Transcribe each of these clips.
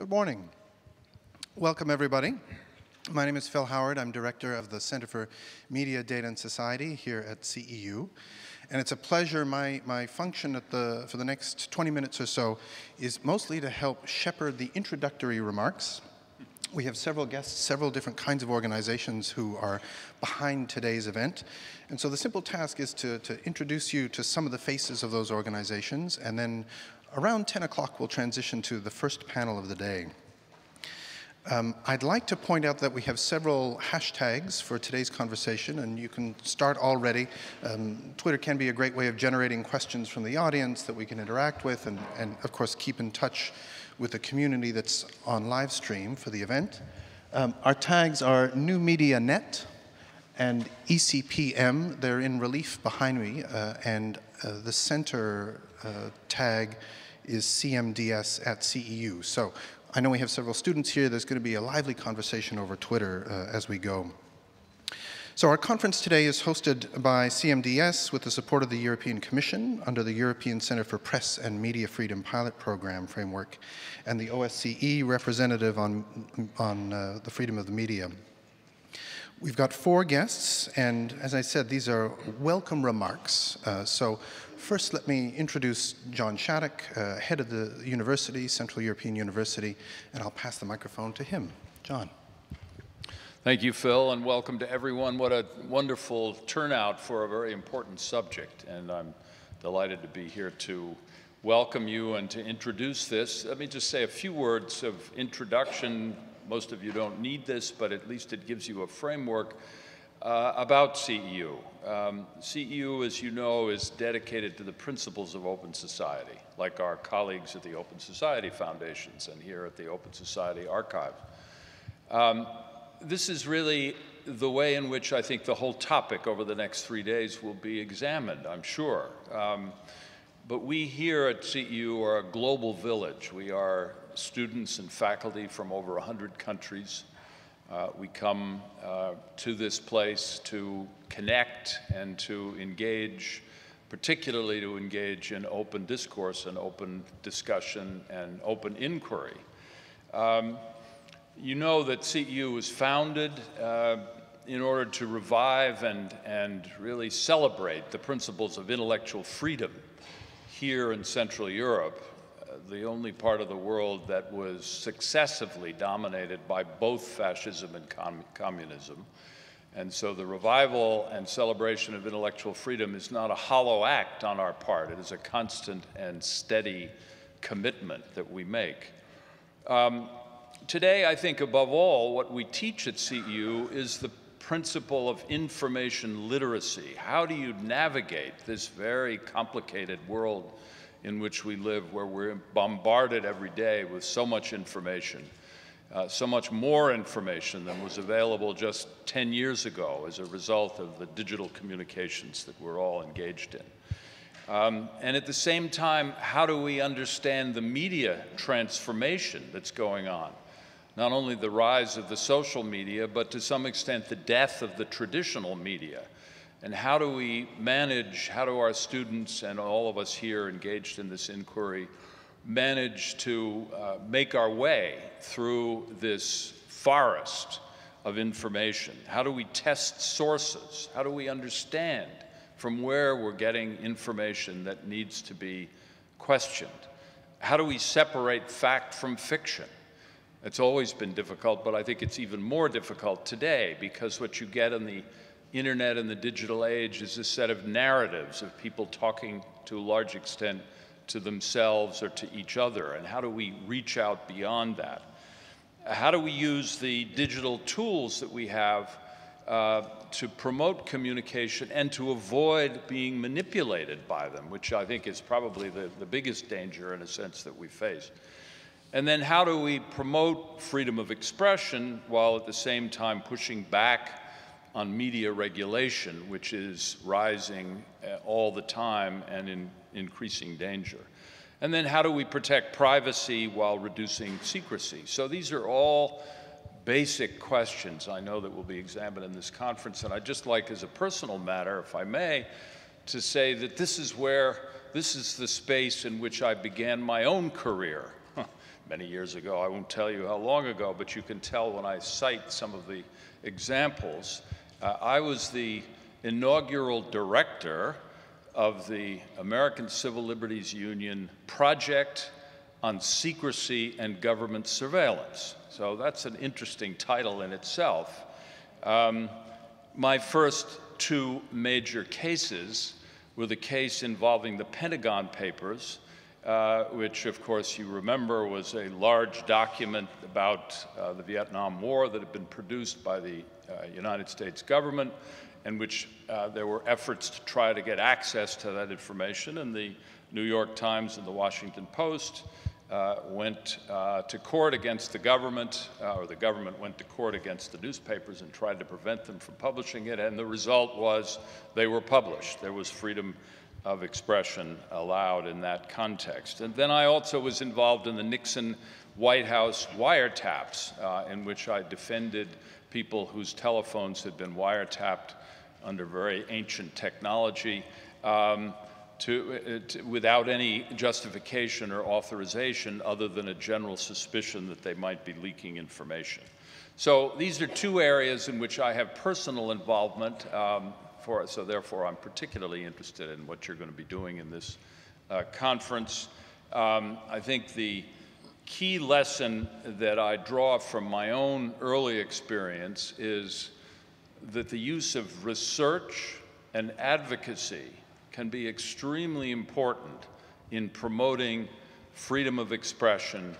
Good morning. Welcome, everybody. My name is Phil Howard. I'm director of the Center for Media, Data, and Society here at CEU. And it's a pleasure. My function for the next 20 minutes or so is mostly to help shepherd the introductory remarks. We have several guests, several different kinds of organizations who are behind today's event. And so the simple task is to introduce you to some of the faces of those organizations, and then around 10 o'clock we'll transition to the first panel of the day. I'd like to point out that we have several hashtags for today's conversation, and you can start already. Twitter can be a great way of generating questions from the audience that we can interact with, and of course keep in touch with the community that's on live stream for the event. Our tags are New Media Net and ECPM. They're in relief behind me, and the center tag is CMDS at CEU. So I know we have several students here. There's going to be a lively conversation over Twitter as we go. So our conference today is hosted by CMDS with the support of the European Commission under the European Center for Press and Media Freedom Pilot Program framework and the OSCE representative on the freedom of the media. We've got 4 guests, and as I said, these are welcome remarks. So first, let me introduce John Shattuck, head of the university, Central European University, and I'll pass the microphone to him. John. Thank you, Phil, and welcome to everyone. What a wonderful turnout for a very important subject, and I'm delighted to be here to welcome you and to introduce this. Let me just say a few words of introduction. Most of you don't need this, but at least it gives you a framework about CEU. CEU, as you know, is dedicated to the principles of open society, like our colleagues at the Open Society Foundations and here at the Open Society Archive. This is really the way in which I think the whole topic over the next 3 days will be examined, I'm sure. But we here at CEU are a global village. We are students and faculty from over 100 countries. We come to this place to connect and to engage, particularly to engage in open discourse and open discussion and open inquiry. You know that CEU was founded in order to revive and really celebrate the principles of intellectual freedom here in Central Europe, the only part of the world that was successively dominated by both fascism and communism. And so the revival and celebration of intellectual freedom is not a hollow act on our part. It is a constant and steady commitment that we make. Today, I think above all, what we teach at CEU is the principle of information literacy. How do you navigate this very complicated world in which we live, where we're bombarded every day with so much information, so much more information than was available just 10 years ago as a result of the digital communications that we're all engaged in. And at the same time, how do we understand the media transformation that's going on? Not only the rise of the social media, but to some extent the death of the traditional media. And how do we manage, how do our students and all of us here engaged in this inquiry manage to make our way through this forest of information? How do we test sources? How do we understand from where we're getting information that needs to be questioned? How do we separate fact from fiction? It's always been difficult, but I think it's even more difficult today, because what you get on the internet and the digital age is a set of narratives of people talking to a large extent to themselves or to each other. And how do we reach out beyond that? How do we use the digital tools that we have to promote communication and to avoid being manipulated by them, which I think is probably the biggest danger, in a sense, that we face? And then how do we promote freedom of expression while at the same time pushing back on media regulation, which is rising all the time and in increasing danger? And then how do we protect privacy while reducing secrecy? So these are all basic questions I know that will be examined in this conference. And I'd just like, as a personal matter, if I may, to say that this is the space in which I began my own career many years ago. I won't tell you how long ago, but you can tell when I cite some of the examples. I was the inaugural director of the American Civil Liberties Union Project on Secrecy and Government Surveillance. So that's an interesting title in itself. My first two major cases were the case involving the Pentagon Papers, which, of course, you remember was a large document about the Vietnam War that had been produced by the United States government, in which there were efforts to try to get access to that information, and the New York Times and the Washington Post went to court against the government, or the government went to court against the newspapers and tried to prevent them from publishing it, and the result was they were published. There was freedom of expression allowed in that context. And then I also was involved in the Nixon White House wiretaps, in which I defended people whose telephones had been wiretapped under very ancient technology, without any justification or authorization other than a general suspicion that they might be leaking information. So these are two areas in which I have personal involvement, so therefore I'm particularly interested in what you're going to be doing in this conference. I think the key lesson that I draw from my own early experience is that the use of research and advocacy can be extremely important in promoting freedom of expression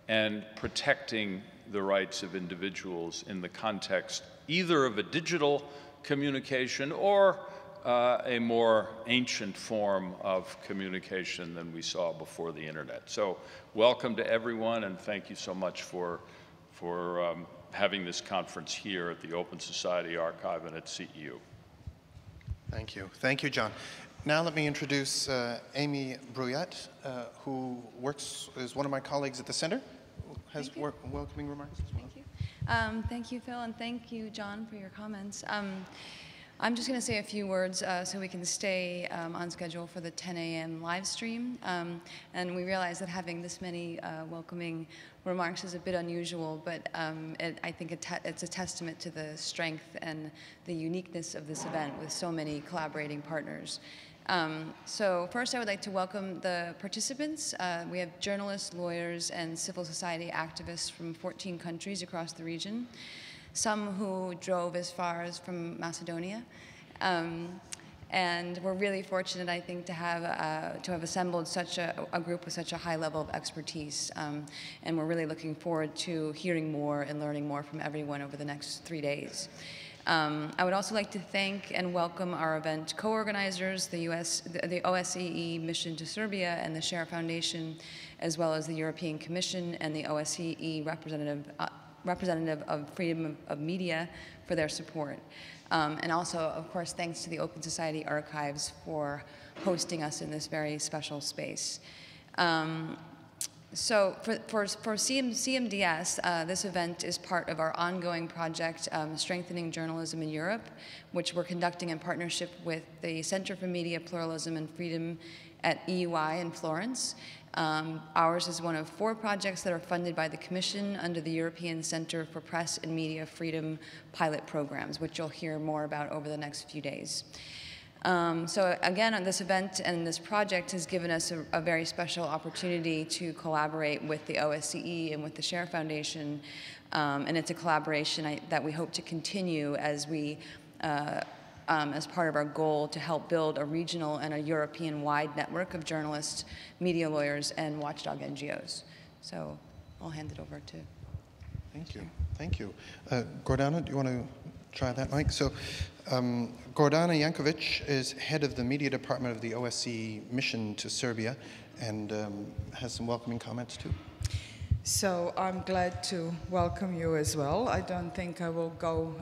and protecting the rights of individuals in the context either of a digital communication or a more ancient form of communication than we saw before the internet. So welcome to everyone, and thank you so much for having this conference here at the Open Society Archive and at CEU. Thank you. Thank you, John. Now let me introduce Amy Bruyette, who is one of my colleagues at the center, who has welcoming remarks as well. Thank you. Thank you, Phil, and thank you, John, for your comments. I'm just going to say a few words so we can stay on schedule for the 10 a.m. live stream. And we realize that having this many welcoming remarks is a bit unusual, but I think it's a testament to the strength and the uniqueness of this event with so many collaborating partners. So first I would like to welcome the participants. We have journalists, lawyers, and civil society activists from 14 countries across the region, some who drove as far as from Macedonia. And we're really fortunate, I think, to have assembled such a group with such a high level of expertise. And we're really looking forward to hearing more and learning more from everyone over the next 3 days. I would also like to thank and welcome our event co-organizers, the OSCE Mission to Serbia and the Share Foundation, as well as the European Commission and the OSCE representative of Freedom of Media for their support. And also, of course, thanks to the Open Society Archives for hosting us in this very special space. So for CMDS, this event is part of our ongoing project, Strengthening Journalism in Europe, which we're conducting in partnership with the Center for Media Pluralism and Freedom at EUI in Florence. Ours is one of 4 projects that are funded by the Commission under the European Center for Press and Media Freedom pilot programs, which you'll hear more about over the next few days. So again, on this event and this project has given us a very special opportunity to collaborate with the OSCE and with the Share Foundation, and it's a collaboration that we hope to continue as we as part of our goal to help build a regional and a European-wide network of journalists, media lawyers, and watchdog NGOs. So I'll hand it over to... Thank you. Thank you. Gordana, do you want to try that mic? So Gordana Jankovic is head of the media department of the OSCE Mission to Serbia and has some welcoming comments too. So I'm glad to welcome you as well. I don't think I will go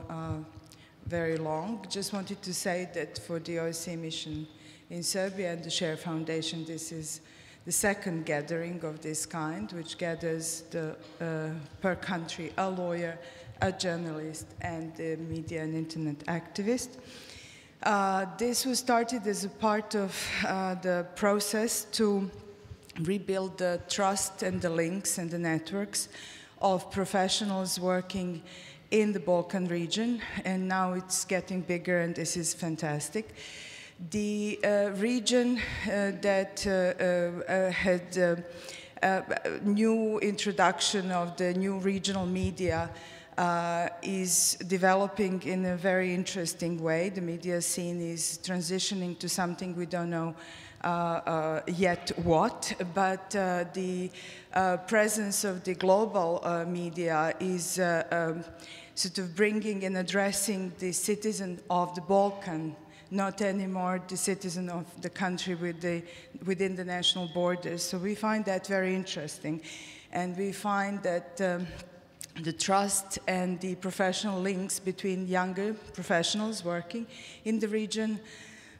very long. Just wanted to say that for the OSCE mission in Serbia and the Share Foundation, this is the second gathering of this kind, which gathers per country a lawyer, a journalist, and a media and internet activist. This was started as a part of the process to rebuild the trust and the links and the networks of professionals working in the Balkan region, and now it's getting bigger, and this is fantastic. The region that had new introduction of the new regional media is developing in a very interesting way. The media scene is transitioning to something we don't know yet what, but the presence of the global media is sort of bringing and addressing the citizen of the Balkan, not anymore the citizen of the country within the national borders. So we find that very interesting. And we find that the trust and the professional links between younger professionals working in the region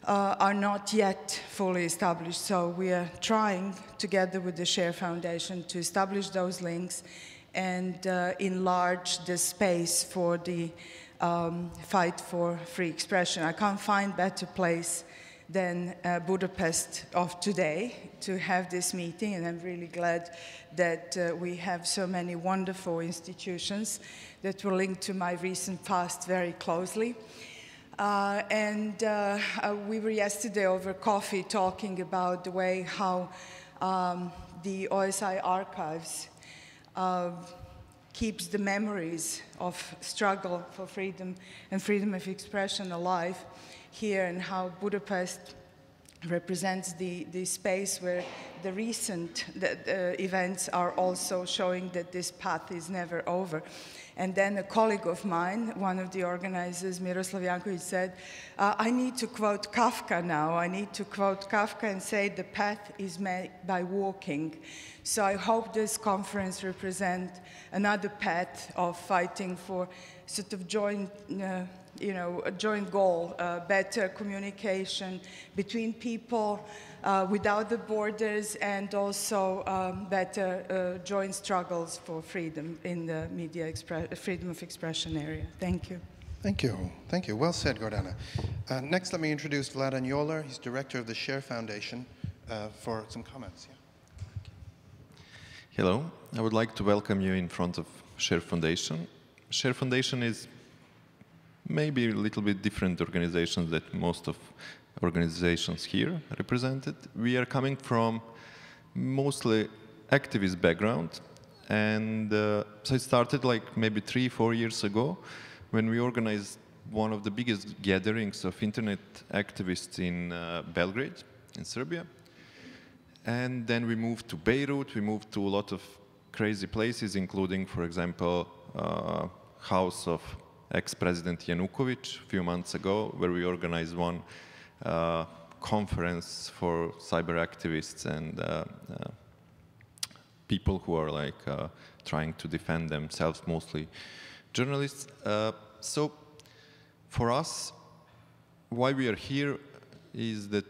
are not yet fully established. So we are trying, together with the SHARE Foundation, to establish those links and enlarge the space for the fight for free expression. I can't find better place than Budapest of today to have this meeting, and I'm really glad that we have so many wonderful institutions that were linked to my recent past very closely. We were yesterday over coffee talking about the way how the OSI archives keeps the memories of struggle for freedom and freedom of expression alive here, and how Budapest represents the space where the recent events are also showing that this path is never over. And then a colleague of mine, one of the organizers, Miroslav Jankovic, said, I need to quote Kafka now. I need to quote Kafka and say the path is made by walking. So I hope this conference represents another path of fighting for sort of joint, a joint goal, better communication between people without the borders, and also better joint struggles for freedom in the media freedom of expression area. Thank you. Thank you. Thank you. Well said, Gordana. Next, let me introduce Vladan Joler. He's director of the SHARE Foundation for some comments. Yeah. Hello. I would like to welcome you in front of SHARE Foundation. SHARE Foundation is maybe a little bit different organizations that most of organizations here represented. We are coming from mostly activist background, and so it started like maybe 3-4 years ago when we organized one of the biggest gatherings of internet activists in Belgrade, in Serbia. And then we moved to Beirut, we moved to a lot of crazy places, including, for example, house of ex-President Yanukovych a few months ago, where we organized one conference for cyber activists and people who are like trying to defend themselves, mostly journalists. So for us, why we are here is that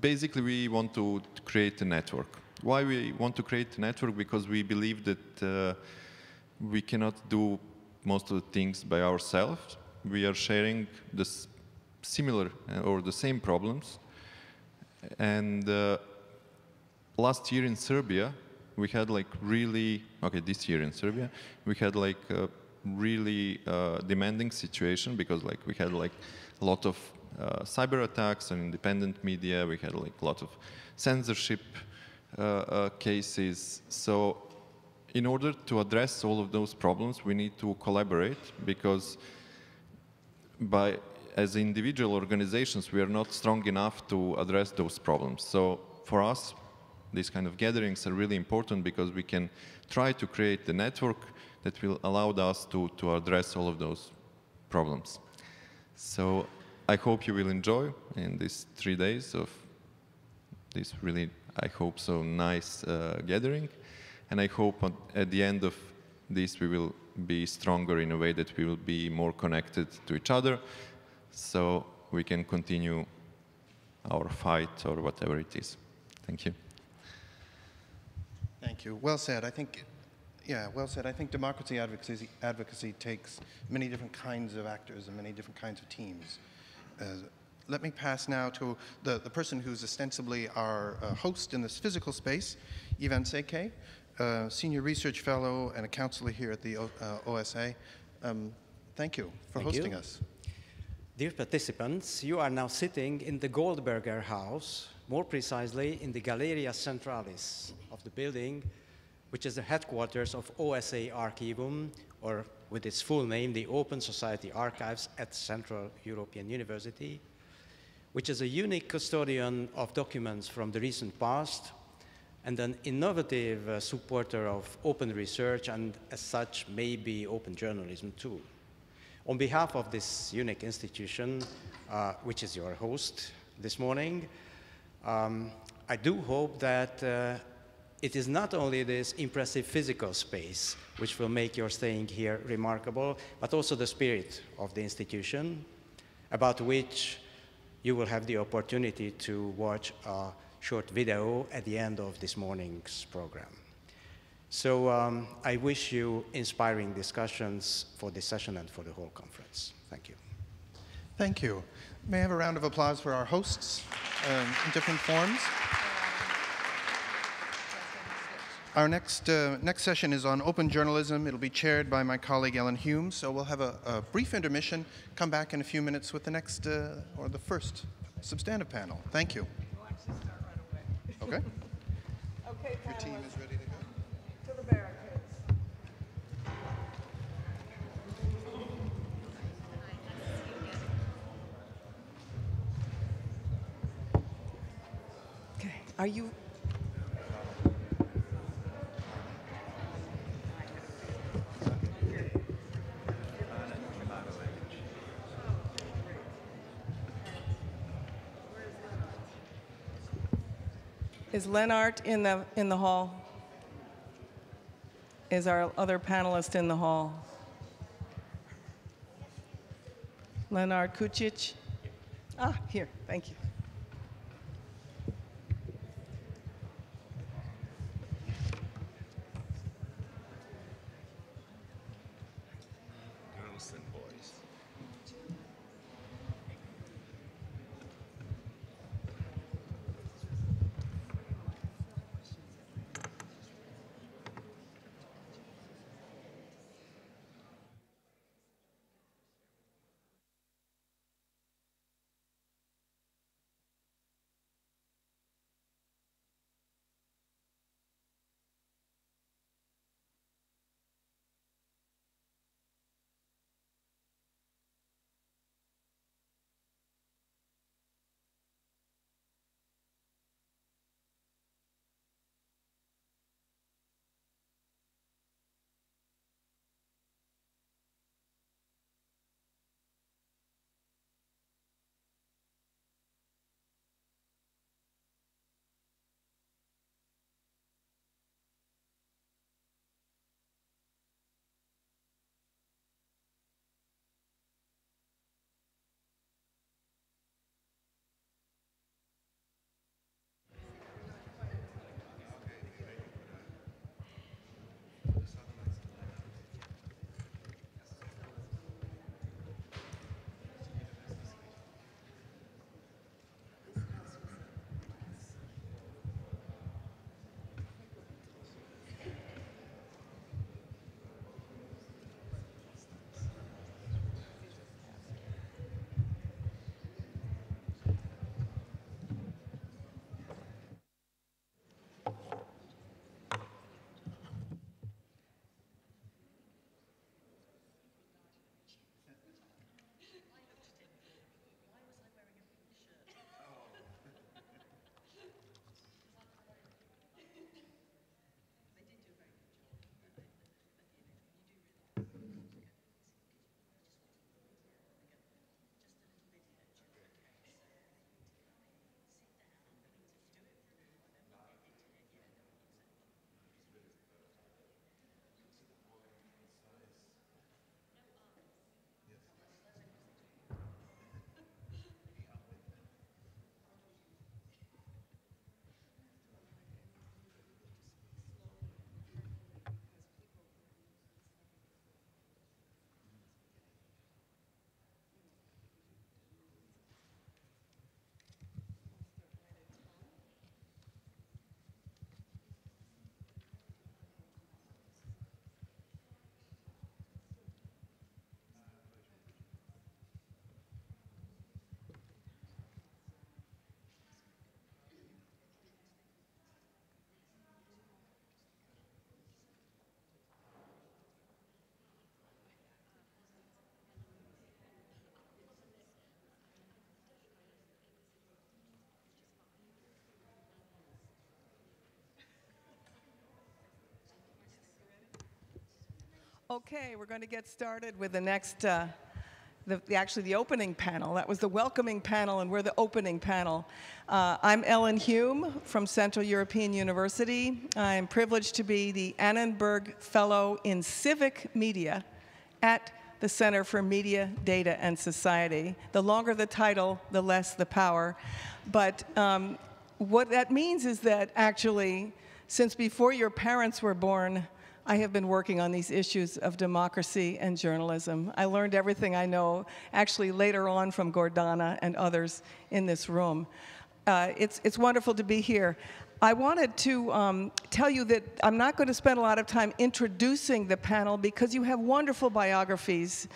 basically we want to create a network. Why we want to create a network? Because we believe that we cannot do most of the things by ourselves. We are sharing the similar or the same problems. And last year in Serbia, we had like really, this year in Serbia, we had like a really demanding situation, because like we had like a lot of cyber attacks on independent media, we had like a lot of censorship cases. So in order to address all of those problems, we need to collaborate, because as individual organizations, we are not strong enough to address those problems. So for us, these kind of gatherings are really important, because we can try to create the network that will allow us to address all of those problems. So I hope you will enjoy in these 3 days of this really, I hope so, nice gathering. And I hope at the end of this we will be stronger in a way that we will be more connected to each other, so we can continue our fight or whatever it is. Thank you. Thank you. Well said. I think, yeah, well said. I think democracy advocacy takes many different kinds of actors and many different kinds of teams. let me pass now to the person who's ostensibly our host in this physical space, Ivan Seke, Senior Research Fellow and a counselor here at the OSA. Thank you for hosting us. Dear participants, you are now sitting in the Goldberger House, more precisely in the Galleria Centralis of the building, which is the headquarters of OSA Archivum, or with its full name, the Open Society Archives at Central European University, which is a unique custodian of documents from the recent past and an innovative supporter of open research and, as such, maybe open journalism too. On behalf of this unique institution, which is your host this morning, I do hope that it is not only this impressive physical space which will make your staying here remarkable, but also the spirit of the institution, about which you will have the opportunity to watch a short video at the end of this morning's program. So I wish you inspiring discussions for this session and for the whole conference. Thank you. Thank you. May I have a round of applause for our hosts in different forms? Our next session is on open journalism. It'll be chaired by my colleague Ellen Hume. So we'll have a brief intermission, come back in a few minutes with the next, or the first substantive panel. Thank you. We'll actually start right away. Okay. Okay, Your team is ready to go. to the barricades. Okay, are you? Is Lennart in the hall? Is our other panelist in the hall? Lennart Kucic? Ah, here, thank you. Girls and boys. Okay, we're going to get started with the next, actually the opening panel. That was the welcoming panel, and we're the opening panel. I'm Ellen Hume from Central European University. I'm privileged to be the Annenberg Fellow in Civic Media at the Center for Media, Data, and Society. The longer the title, the less the power. But what that means is that actually, since before your parents were born, I have been working on these issues of democracy and journalism. I learned everything I know, actually later on from Gordana and others in this room. It's wonderful to be here. I wanted to tell you that I'm not going to spend a lot of time introducing the panel because you have wonderful biographies,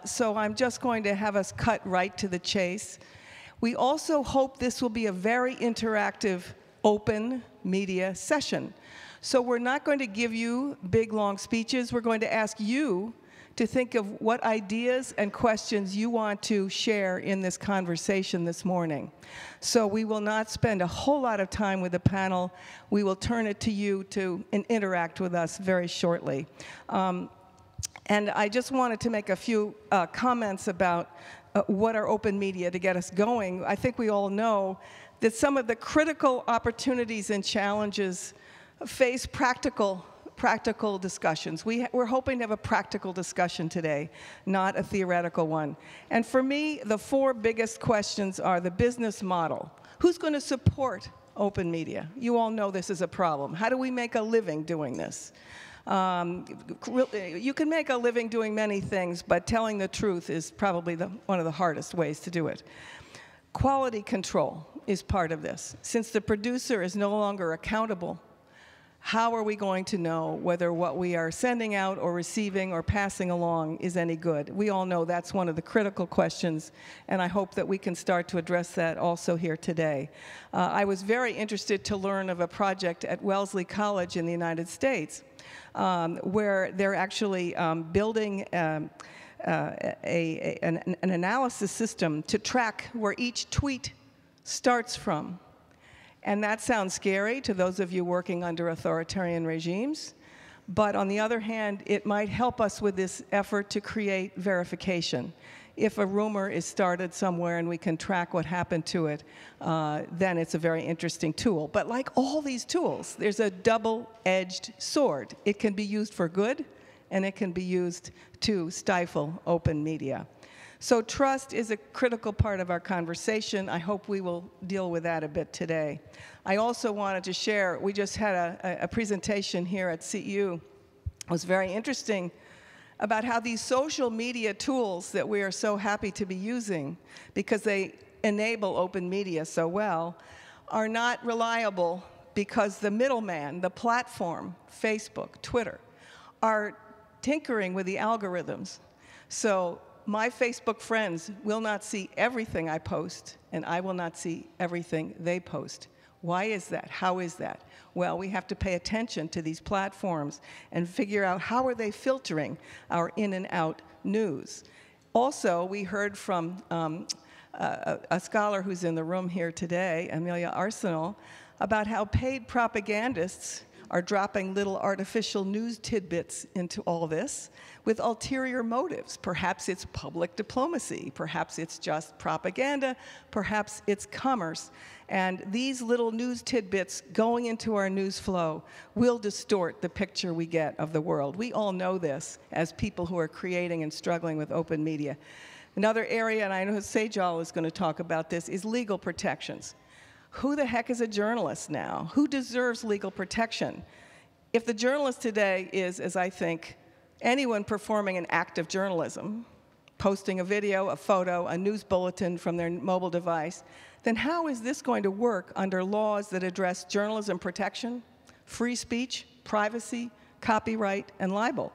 so I'm just going to have us cut right to the chase. We also hope this will be a very interactive, open media session. So we're not going to give you big, long speeches. We're going to ask you to think of what ideas and questions you want to share in this conversation this morning. So we will not spend a whole lot of time with the panel. We will turn it to you to interact with us very shortly. And I just wanted to make a few comments about what are open media to get us going. I think we all know that some of the critical opportunities and challenges face practical discussions. We're hoping to have a practical discussion today, not a theoretical one. And for me, the four biggest questions are the business model. Who's going to support open media? You all know this is a problem. How do we make a living doing this? You can make a living doing many things, but telling the truth is probably one of the hardest ways to do it. Quality control is part of this. Since the producer is no longer accountable, how are we going to know whether what we are sending out or receiving or passing along is any good? We all know that's one of the critical questions, and I hope that we can start to address that also here today. I was very interested to learn of a project at Wellesley College in the United States where they're actually building an analysis system to track where each tweet starts from. And that sounds scary to those of you working under authoritarian regimes. But on the other hand, it might help us with this effort to create verification. If a rumor is started somewhere and we can track what happened to it, then it's a very interesting tool. But like all these tools, there's a double-edged sword. It can be used for good, and it can be used to stifle open media. So trust is a critical part of our conversation. I hope we will deal with that a bit today. I also wanted to share, we just had a presentation here at CEU. It was very interesting about how these social media tools that we are so happy to be using, because they enable open media so well, are not reliable because the middleman, the platform, Facebook, Twitter, are tinkering with the algorithms. So my Facebook friends will not see everything I post, and I will not see everything they post. Why is that? How is that? Well, we have to pay attention to these platforms and figure out how are they filtering our in and out news. Also, we heard from a scholar who's in the room here today, Amelia Arsenal, about how paid propagandists are dropping little artificial news tidbits into all this with ulterior motives. Perhaps it's public diplomacy, perhaps it's just propaganda, perhaps it's commerce. And these little news tidbits going into our news flow will distort the picture we get of the world. We all know this as people who are creating and struggling with open media. Another area, and I know Sejal is going to talk about this, is legal protections. Who the heck is a journalist now? Who deserves legal protection? If the journalist today is, as I think, anyone performing an act of journalism, posting a video, a photo, a news bulletin from their mobile device, then how is this going to work under laws that address journalism protection, free speech, privacy, copyright, and libel?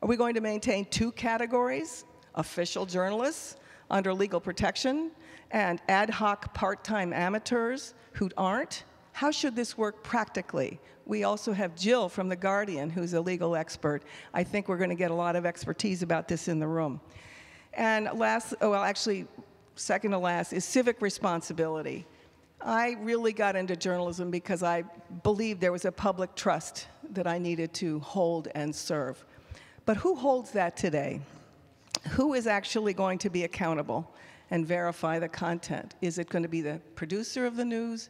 Are we going to maintain two categories, official journalists under legal protection and ad hoc part-time amateurs who aren't? How should this work practically? We also have Jill from The Guardian, who's a legal expert. I think we're going to get a lot of expertise about this in the room. And last, well, actually, second to last, is civic responsibility. I really got into journalism because I believed there was a public trust that I needed to hold and serve. But who holds that today? Who is actually going to be accountable and verify the content? Is it going to be the producer of the news,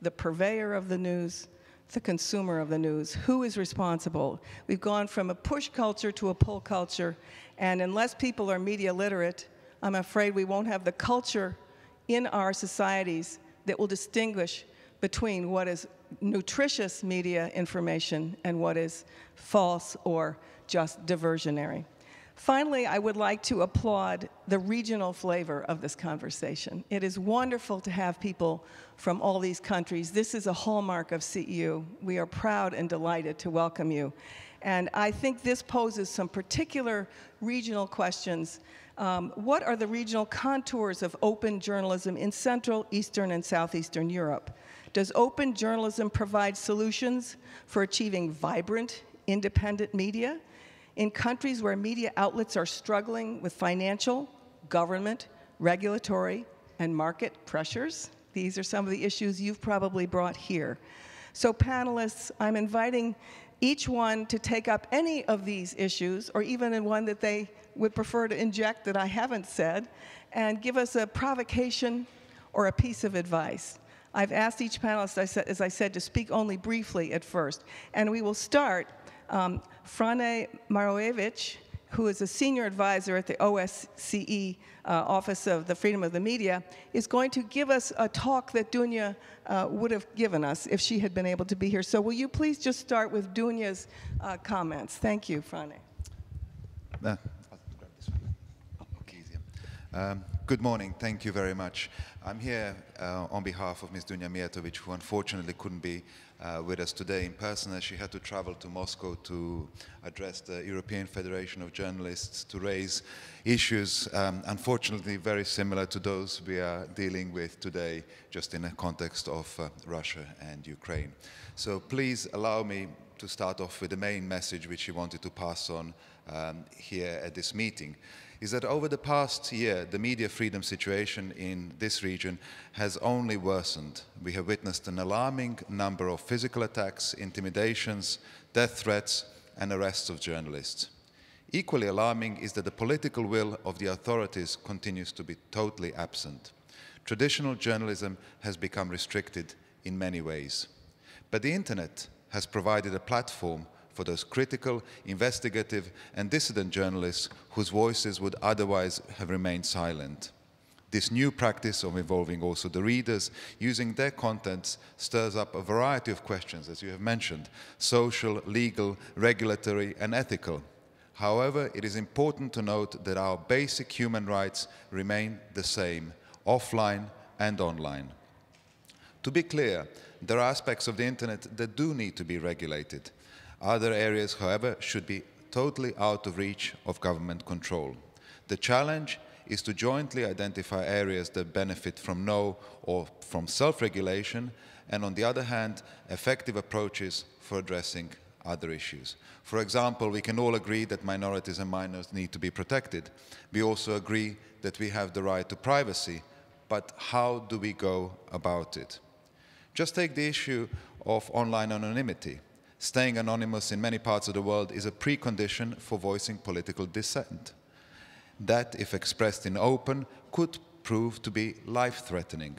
the purveyor of the news, the consumer of the news? Who is responsible? We've gone from a push culture to a pull culture, and unless people are media literate, I'm afraid we won't have the culture in our societies that will distinguish between what is nutritious media information and what is false or just diversionary. Finally, I would like to applaud the regional flavor of this conversation. It is wonderful to have people from all these countries. This is a hallmark of CEU. We are proud and delighted to welcome you. And I think this poses some particular regional questions. What are the regional contours of open journalism in Central, Eastern, and Southeastern Europe? Does open journalism provide solutions for achieving vibrant, independent media? In countries where media outlets are struggling with financial, government, regulatory, and market pressures? These are some of the issues you've probably brought here. So panelists, I'm inviting each one to take up any of these issues, or even in one that they would prefer to inject that I haven't said, and give us a provocation or a piece of advice. I've asked each panelist, as I said, to speak only briefly at first. And we will start. Frane Marojevic, who is a senior advisor at the OSCE Office of the Freedom of the Media, is going to give us a talk that Dunya would have given us if she had been able to be here. So will you please just start with Dunya's comments? Thank you, Frane. Good morning. Thank you very much. I'm here on behalf of Ms. Dunja Mijatovic, who unfortunately couldn't be with us today in person, as she had to travel to Moscow to address the European Federation of Journalists to raise issues, unfortunately very similar to those we are dealing with today, just in the context of Russia and Ukraine. So please allow me to start off with the main message which she wanted to pass on here at this meeting, is that over the past year, the media freedom situation in this region has only worsened. We have witnessed an alarming number of physical attacks, intimidations, death threats, and arrests of journalists. Equally alarming is that the political will of the authorities continues to be totally absent. Traditional journalism has become restricted in many ways. But the internet has provided a platform for those critical, investigative, and dissident journalists whose voices would otherwise have remained silent. This new practice of involving also the readers using their contents stirs up a variety of questions, as you have mentioned, social, legal, regulatory, and ethical. However, it is important to note that our basic human rights remain the same, offline and online. To be clear, there are aspects of the internet that do need to be regulated. Other areas, however, should be totally out of reach of government control. The challenge is to jointly identify areas that benefit from no or from self-regulation, and on the other hand, effective approaches for addressing other issues. For example, we can all agree that minorities and minors need to be protected. We also agree that we have the right to privacy, but how do we go about it? Just take the issue of online anonymity. Staying anonymous in many parts of the world is a precondition for voicing political dissent. That, if expressed in open, could prove to be life-threatening.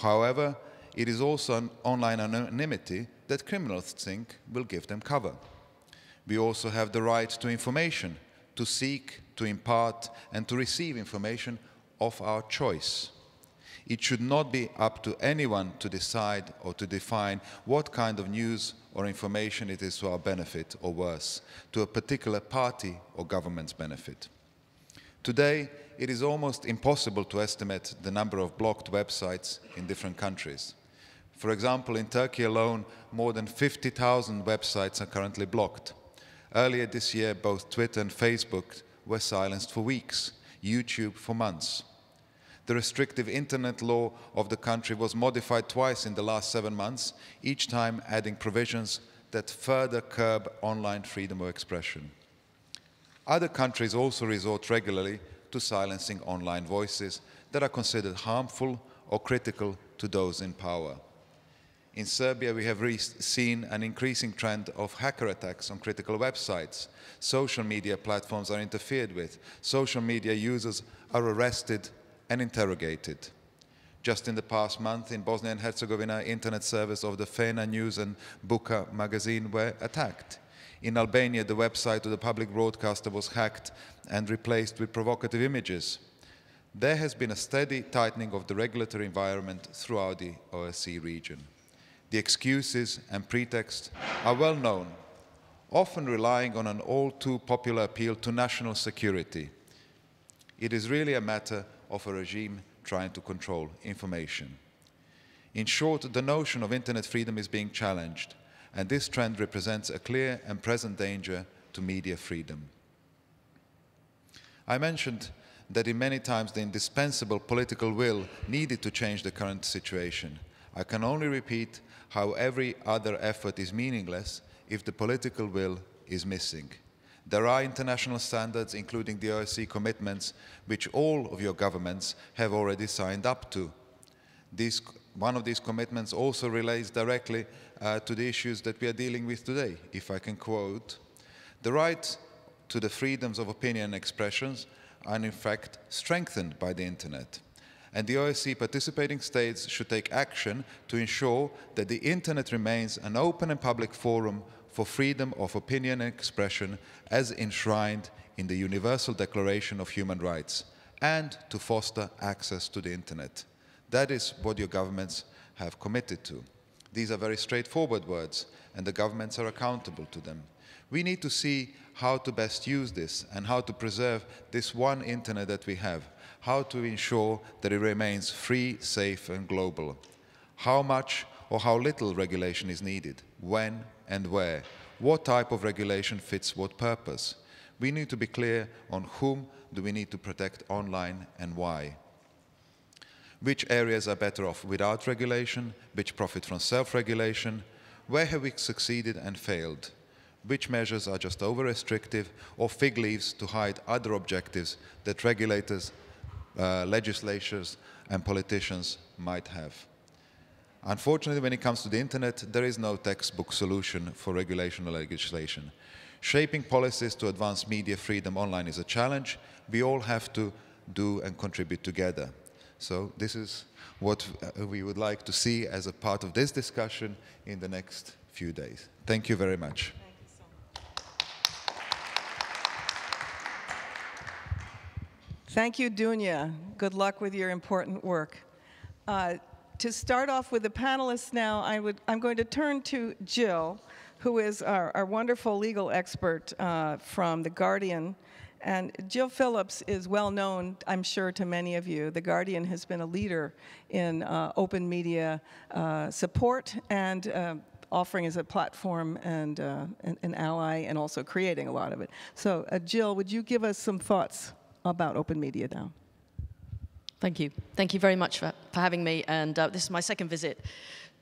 However, it is also an online anonymity that criminals think will give them cover. We also have the right to information, to seek, to impart, and to receive information of our choice. It should not be up to anyone to decide or to define what kind of news or information it is to our benefit, or worse, to a particular party or government's benefit. Today, it is almost impossible to estimate the number of blocked websites in different countries. For example, in Turkey alone, more than 50,000 websites are currently blocked. Earlier this year, both Twitter and Facebook were silenced for weeks, YouTube for months. The restrictive internet law of the country was modified twice in the last 7 months, each time adding provisions that further curb online freedom of expression. Other countries also resort regularly to silencing online voices that are considered harmful or critical to those in power. In Serbia, we have seen an increasing trend of hacker attacks on critical websites. Social media platforms are interfered with. Social media users are arrested and interrogated. Just in the past month in Bosnia and Herzegovina, internet servers of the Fena News and Buka magazine were attacked. In Albania, the website of the public broadcaster was hacked and replaced with provocative images. There has been a steady tightening of the regulatory environment throughout the OSCE region. The excuses and pretexts are well known, often relying on an all too popular appeal to national security. It is really a matter of a regime trying to control information. In short, the notion of internet freedom is being challenged, and this trend represents a clear and present danger to media freedom. I mentioned that in many times the indispensable political will needed to change the current situation. I can only repeat how every other effort is meaningless if the political will is missing. There are international standards, including the OSCE commitments, which all of your governments have already signed up to. One of these commitments also relates directly to the issues that we are dealing with today. If I can quote, "The right to the freedoms of opinion and expressions are in fact strengthened by the internet. And the OSCE participating states should take action to ensure that the internet remains an open and public forum for freedom of opinion and expression as enshrined in the Universal Declaration of Human Rights, and to foster access to the internet." That is what your governments have committed to. These are very straightforward words, and the governments are accountable to them. We need to see how to best use this and how to preserve this one internet that we have, how to ensure that it remains free, safe, and global. How much or how little regulation is needed, when and where, what type of regulation fits what purpose. We need to be clear on whom do we need to protect online and why. Which areas are better off without regulation, which profit from self-regulation, where have we succeeded and failed, which measures are just over-restrictive or fig leaves to hide other objectives that regulators, legislators and politicians might have. Unfortunately, when it comes to the internet, there is no textbook solution for regulation or legislation. Shaping policies to advance media freedom online is a challenge we all have to do and contribute together. So this is what we would like to see as a part of this discussion in the next few days. Thank you very much. Thank you, Dunja. Good luck with your important work. To start off with the panelists now, I'm going to turn to Jill, who is our wonderful legal expert from The Guardian. And Jill Phillips is well known, I'm sure, to many of you. The Guardian has been a leader in open media support and offering as a platform and an ally, and also creating a lot of it. So Jill, would you give us some thoughts about open media now? Thank you. Thank you very much for having me. And this is my second visit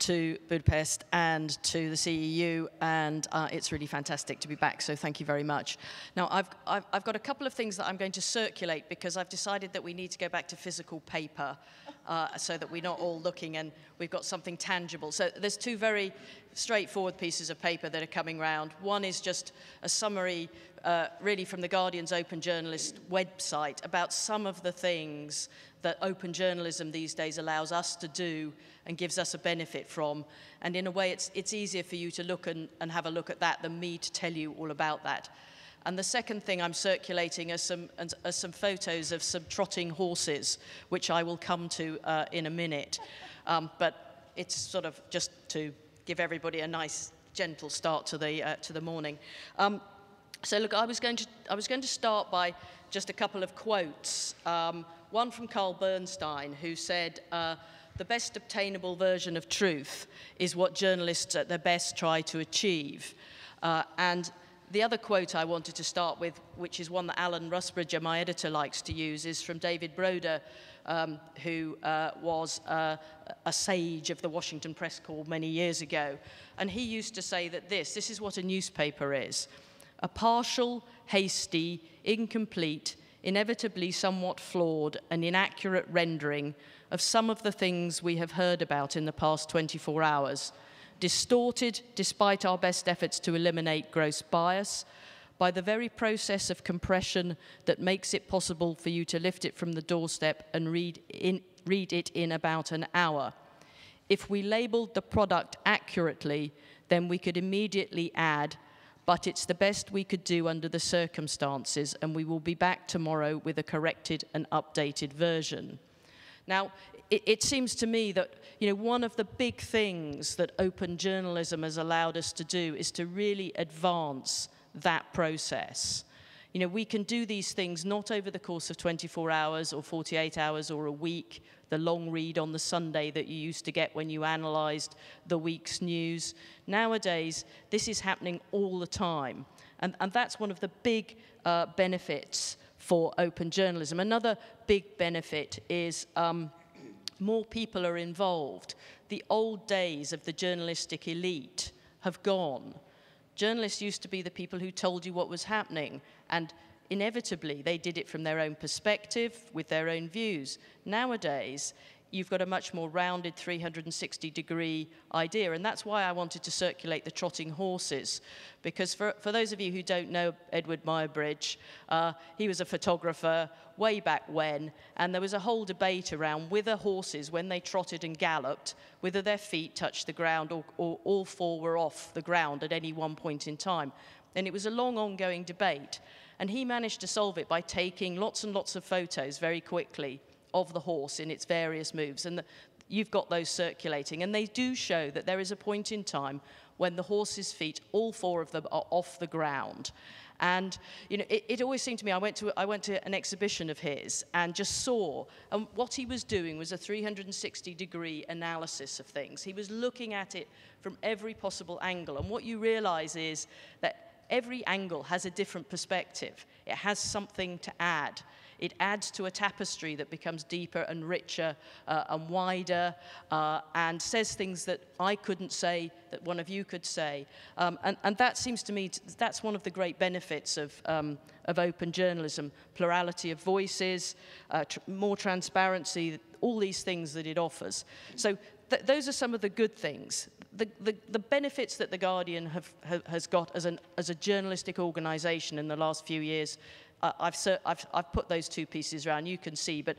to Budapest and to the CEU, and it's really fantastic to be back, so thank you very much. Now, I've got a couple of things that I'm going to circulate, because I've decided that we need to go back to physical paper so that we're not all looking and we've got something tangible. So there's two very straightforward pieces of paper that are coming round. One is just a summary, really from the Guardian's Open Journalist website, about some of the things that open journalism these days allows us to do and gives us a benefit from. And in a way, it's easier for you to look and have a look at that than me to tell you all about that. And the second thing I'm circulating are some photos of some trotting horses, which I will come to in a minute. But it's sort of just to give everybody a nice, gentle start to the morning. So look, I was going to start by just a couple of quotes. One from Carl Bernstein, who said, "The best obtainable version of truth is what journalists at their best try to achieve." And the other quote I wanted to start with, which is one that Alan Rusbridger, my editor, likes to use, is from David Broder, who was a sage of the Washington Press Corps many years ago. And he used to say that this is what a newspaper is: a partial, hasty, incomplete, inevitably somewhat flawed and inaccurate rendering of some of the things we have heard about in the past 24 hours, distorted despite our best efforts to eliminate gross bias, by the very process of compression that makes it possible for you to lift it from the doorstep and read it in about an hour. If we labeled the product accurately, then we could immediately add, but it's the best we could do under the circumstances, and we will be back tomorrow with a corrected and updated version. Now, it seems to me that one of the big things that open journalism has allowed us to do is to really advance that process. We can do these things not over the course of 24 hours or 48 hours or a week, the long read on the Sunday that you used to get when you analysed the week's news. Nowadays, this is happening all the time. And that's one of the big benefits for open journalism. Another big benefit is more people are involved. The old days of the journalistic elite have gone. Journalists used to be the people who told you what was happening, and inevitably they did it from their own perspective, with their own views. Nowadays, you've got a much more rounded 360-degree idea, and that's why I wanted to circulate the trotting horses, because for those of you who don't know Edward Muybridge, he was a photographer way back when, and there was a whole debate around whether horses, when they trotted and galloped, whether their feet touched the ground or all four were off the ground at any one point in time. And it was a long, ongoing debate, and he managed to solve it by taking lots and lots of photos very quickly of the horse in its various moves, and you've got those circulating, and they do show that there is a point in time when the horse's feet, all four of them, are off the ground. And it always seemed to me, I went to an exhibition of his and just saw, and what he was doing was a 360-degree analysis of things. He was looking at it from every possible angle, and what you realize is that every angle has a different perspective. It has something to add. It adds to a tapestry that becomes deeper and richer and wider, and says things that I couldn't say, that one of you could say. And that seems to me, that's one of the great benefits of open journalism: plurality of voices, more transparency, all these things that it offers. So those are some of the good things. The benefits that The Guardian has got as a journalistic organisation in the last few years, I've put those two pieces around, you can see, but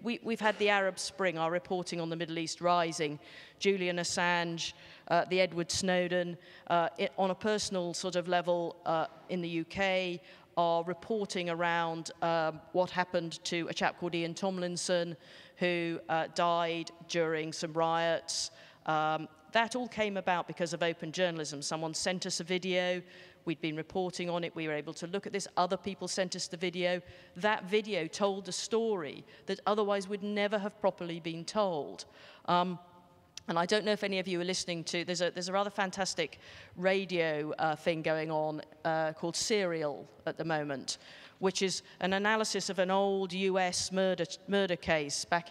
we've had the Arab Spring, our reporting on the Middle East rising, Julian Assange, the Edward Snowden, on a personal sort of level in the UK, our reporting around what happened to a chap called Ian Tomlinson, who died during some riots. That all came about because of open journalism. Someone sent us a video. We'd been reporting on it. We were able to look at this. Other people sent us the video. That video told a story that otherwise would never have properly been told. And I don't know if any of you are listening to, there's a rather fantastic radio thing going on called Serial at the moment, which is an analysis of an old US murder case back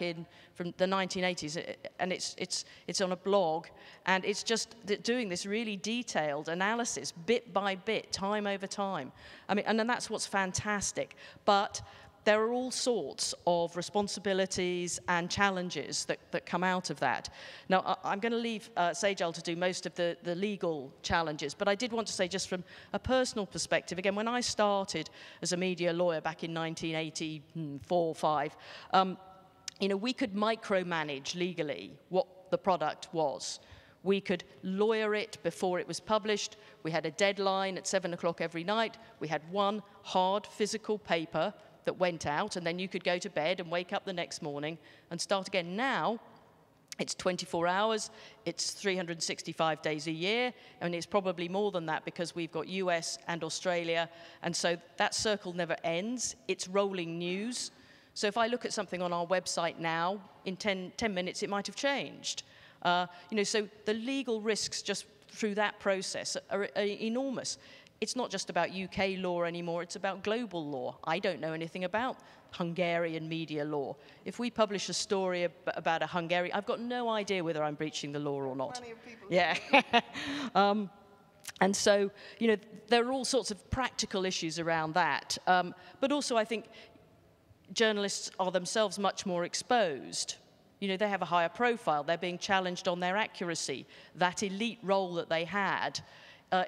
from the 1980s, and it's on a blog, and it's just doing this really detailed analysis, bit by bit, time over time. I mean, and then that's what's fantastic. But there are all sorts of responsibilities and challenges that come out of that. Now, I'm going to leave Sejal to do most of the legal challenges, but I did want to say, just from a personal perspective, again, when I started as a media lawyer back in 1984-5, we could micromanage legally what the product was. We could lawyer it before it was published. We had a deadline at 7 o'clock every night. We had one hard physical paper that went out, and then you could go to bed and wake up the next morning and start again. Now, it's 24 hours, it's 365 days a year, and it's probably more than that because we've got US and Australia, and so that circle never ends. It's rolling news. So if I look at something on our website now, in 10 minutes it might have changed. So the legal risks just through that process are enormous. It's not just about UK law anymore, it's about global law. I don't know anything about Hungarian media law. If we publish a story about a Hungarian, I've got no idea whether I'm breaching the law or not. Plenty of people. Yeah. And so, there are all sorts of practical issues around that. But also, I think journalists are themselves much more exposed. You know, they have a higher profile. They're being challenged on their accuracy. That elite role that they had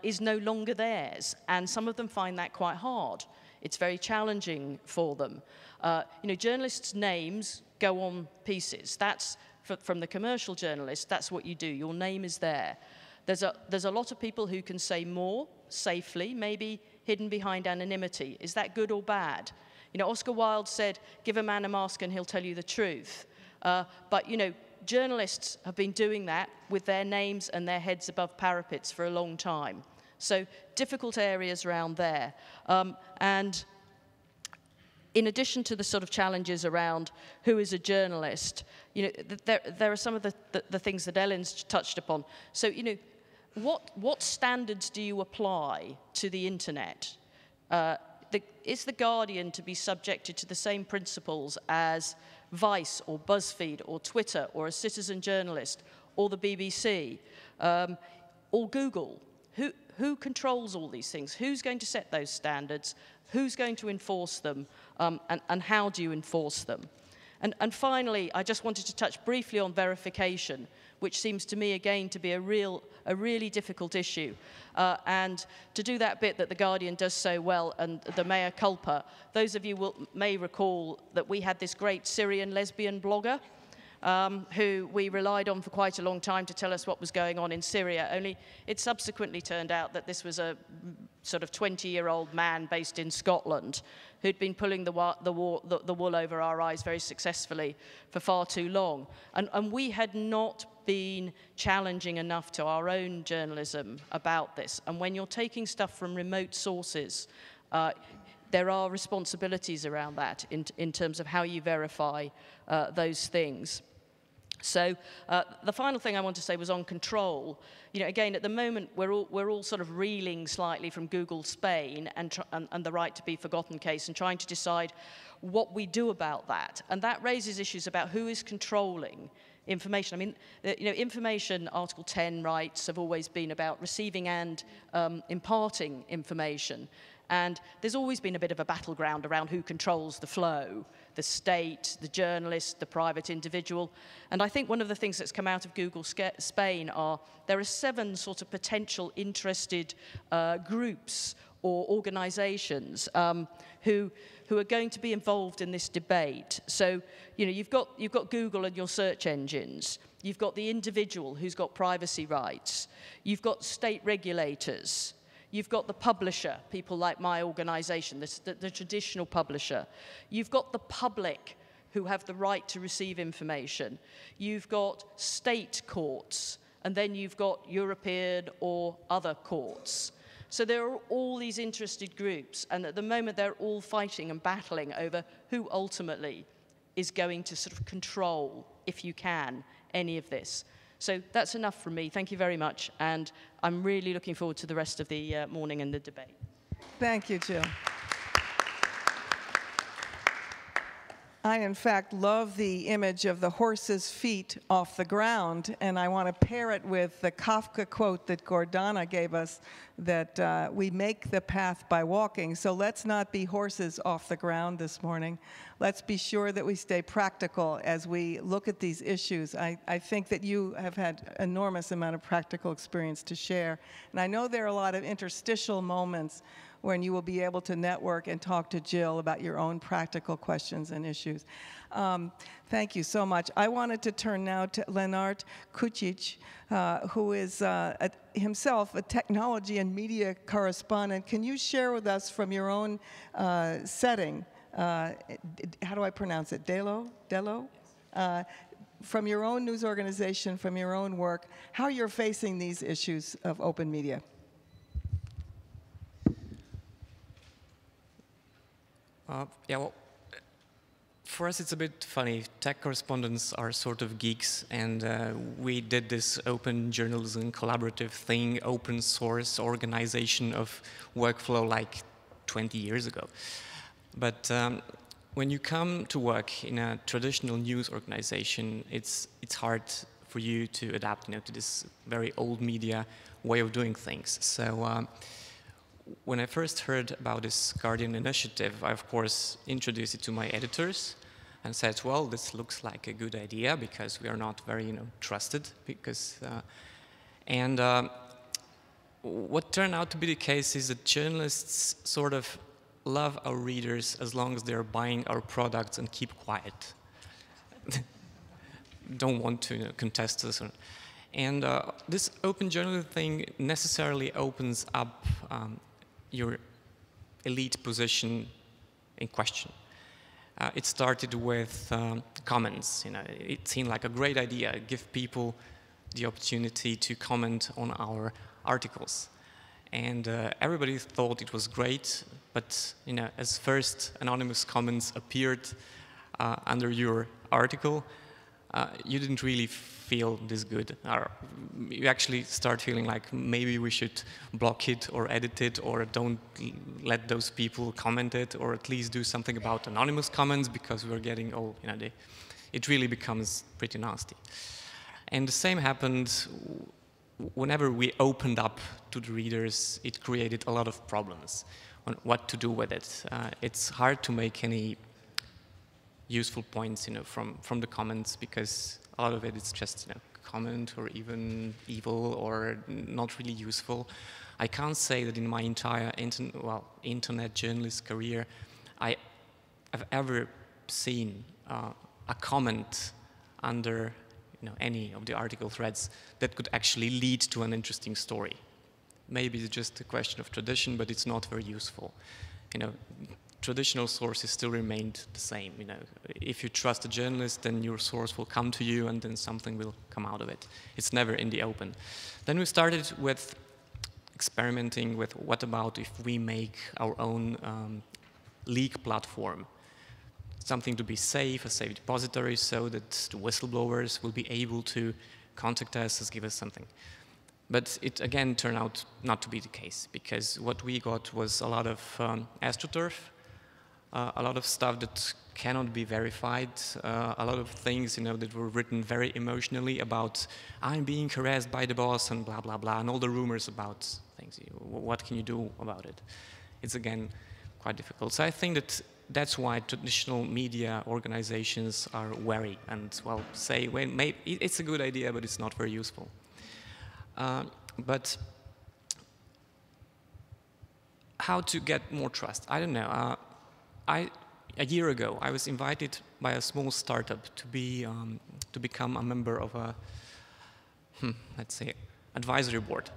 is no longer theirs. And some of them find that quite hard. It's very challenging for them. You know, journalists' names go on pieces. That's, from the commercial journalist, that's what you do. Your name is there. There's a lot of people who can say more safely, maybe hidden behind anonymity. Is that good or bad? You know, Oscar Wilde said, give a man a mask and he'll tell you the truth. But, you know, journalists have been doing that with their names and their heads above parapets for a long time. So difficult areas around there. And in addition to the sort of challenges around who is a journalist, you know, there are some of the things that Ellen's touched upon. So, you know, what standards do you apply to the internet? Is The Guardian to be subjected to the same principles as Vice or BuzzFeed or Twitter or a citizen journalist or the BBC or Google? Who controls all these things? Who's going to set those standards? Who's going to enforce them? And how do you enforce them? And finally, I just wanted to touch briefly on verification, which seems to me, again, to be a really difficult issue. And to do that bit that The Guardian does so well, and the mea culpa, those of you may recall that we had this great Syrian lesbian blogger who we relied on for quite a long time to tell us what was going on in Syria, only it subsequently turned out that this was a sort of 20-year-old man based in Scotland who'd been pulling the wool over our eyes very successfully for far too long. And we had not been challenging enough to our own journalism about this. And when you're taking stuff from remote sources, there are responsibilities around that in terms of how you verify those things. So the final thing I want to say was on control. You know, again, at the moment, we're all sort of reeling slightly from Google Spain and the right to be forgotten case and trying to decide what we do about that. And that raises issues about who is controlling information. I mean, you know, information, Article 10 rights have always been about receiving and imparting information. And there's always been a bit of a battleground around who controls the flow, the state, the journalist, the private individual. And I think one of the things that's come out of Google Spain are there are 7 sort of potential interested groups or organizations who are going to be involved in this debate. So, you know, you've got Google and your search engines. You've got the individual who's got privacy rights. You've got state regulators. You've got the publisher, people like my organization, the traditional publisher. You've got the public who have the right to receive information. You've got state courts, and then you've got European or other courts. So there are all these interested groups, and at the moment they're all fighting and battling over who ultimately is going to sort of control, if you can, any of this. So that's enough from me. Thank you very much. And I'm really looking forward to the rest of the morning and the debate. Thank you, Jill. I, in fact, love the image of the horse's feet off the ground, and I want to pair it with the Kafka quote that Gordana gave us, that we make the path by walking. So let's not be horses off the ground this morning. Let's be sure that we stay practical as we look at these issues. I think that you have had an enormous amount of practical experience to share, and I know there are a lot of interstitial moments when you will be able to network and talk to Jill about your own practical questions and issues. Thank you so much. I wanted to turn now to Lenart Kucic, who is himself a technology and media correspondent. Can you share with us from your own setting, how do I pronounce it, Delo? From your own news organization, from your own work, how you're facing these issues of open media? Yeah, well, for us it's a bit funny. Tech correspondents are sort of geeks, and we did this open journalism collaborative thing, open source organization of workflow like 20 years ago. But when you come to work in a traditional news organization, it's hard for you to adapt, to this very old media way of doing things. So when I first heard about this Guardian initiative, I of course introduced it to my editors, and said, well, this looks like a good idea because we are not very, trusted. What turned out to be the case is that journalists sort of love our readers as long as they're buying our products and keep quiet. Don't want to contest this. And this open journalism thing necessarily opens up your elite position in question. It started with comments. It seemed like a great idea. Give people the opportunity to comment on our articles. And everybody thought it was great, but as first anonymous comments appeared under your article, you didn't really feel this good. Or you actually start feeling like maybe we should block it or edit it or don't let those people comment it, or at least do something about anonymous comments because we're getting all, it really becomes pretty nasty. And the same happened whenever we opened up to the readers. It created a lot of problems on what to do with it. It's hard to make any useful points, from the comments, because a lot of it is just, comment or even evil or not really useful. I can't say that in my entire internet journalist career I have ever seen a comment under any of the article threads that could actually lead to an interesting story. Maybe it's just a question of tradition, but it's not very useful. Traditional sources still remained the same. If you trust a journalist, then your source will come to you and then something will come out of it. It's never in the open. Then we started with experimenting with what about if we make our own leak platform, something to be safe, a safe depository, so that the whistleblowers will be able to contact us and give us something. But it again turned out not to be the case, because what we got was a lot of astroturf, a lot of stuff that cannot be verified, a lot of things that were written very emotionally about I'm being harassed by the boss and blah, blah, blah, and all the rumors about things. What can you do about it? It's again quite difficult. So I think that that's why traditional media organizations are wary and, say, well, maybe it's a good idea, but it's not very useful. But how to get more trust? I don't know. A year ago, I was invited by a small startup to become a member of a, let's say, advisory board.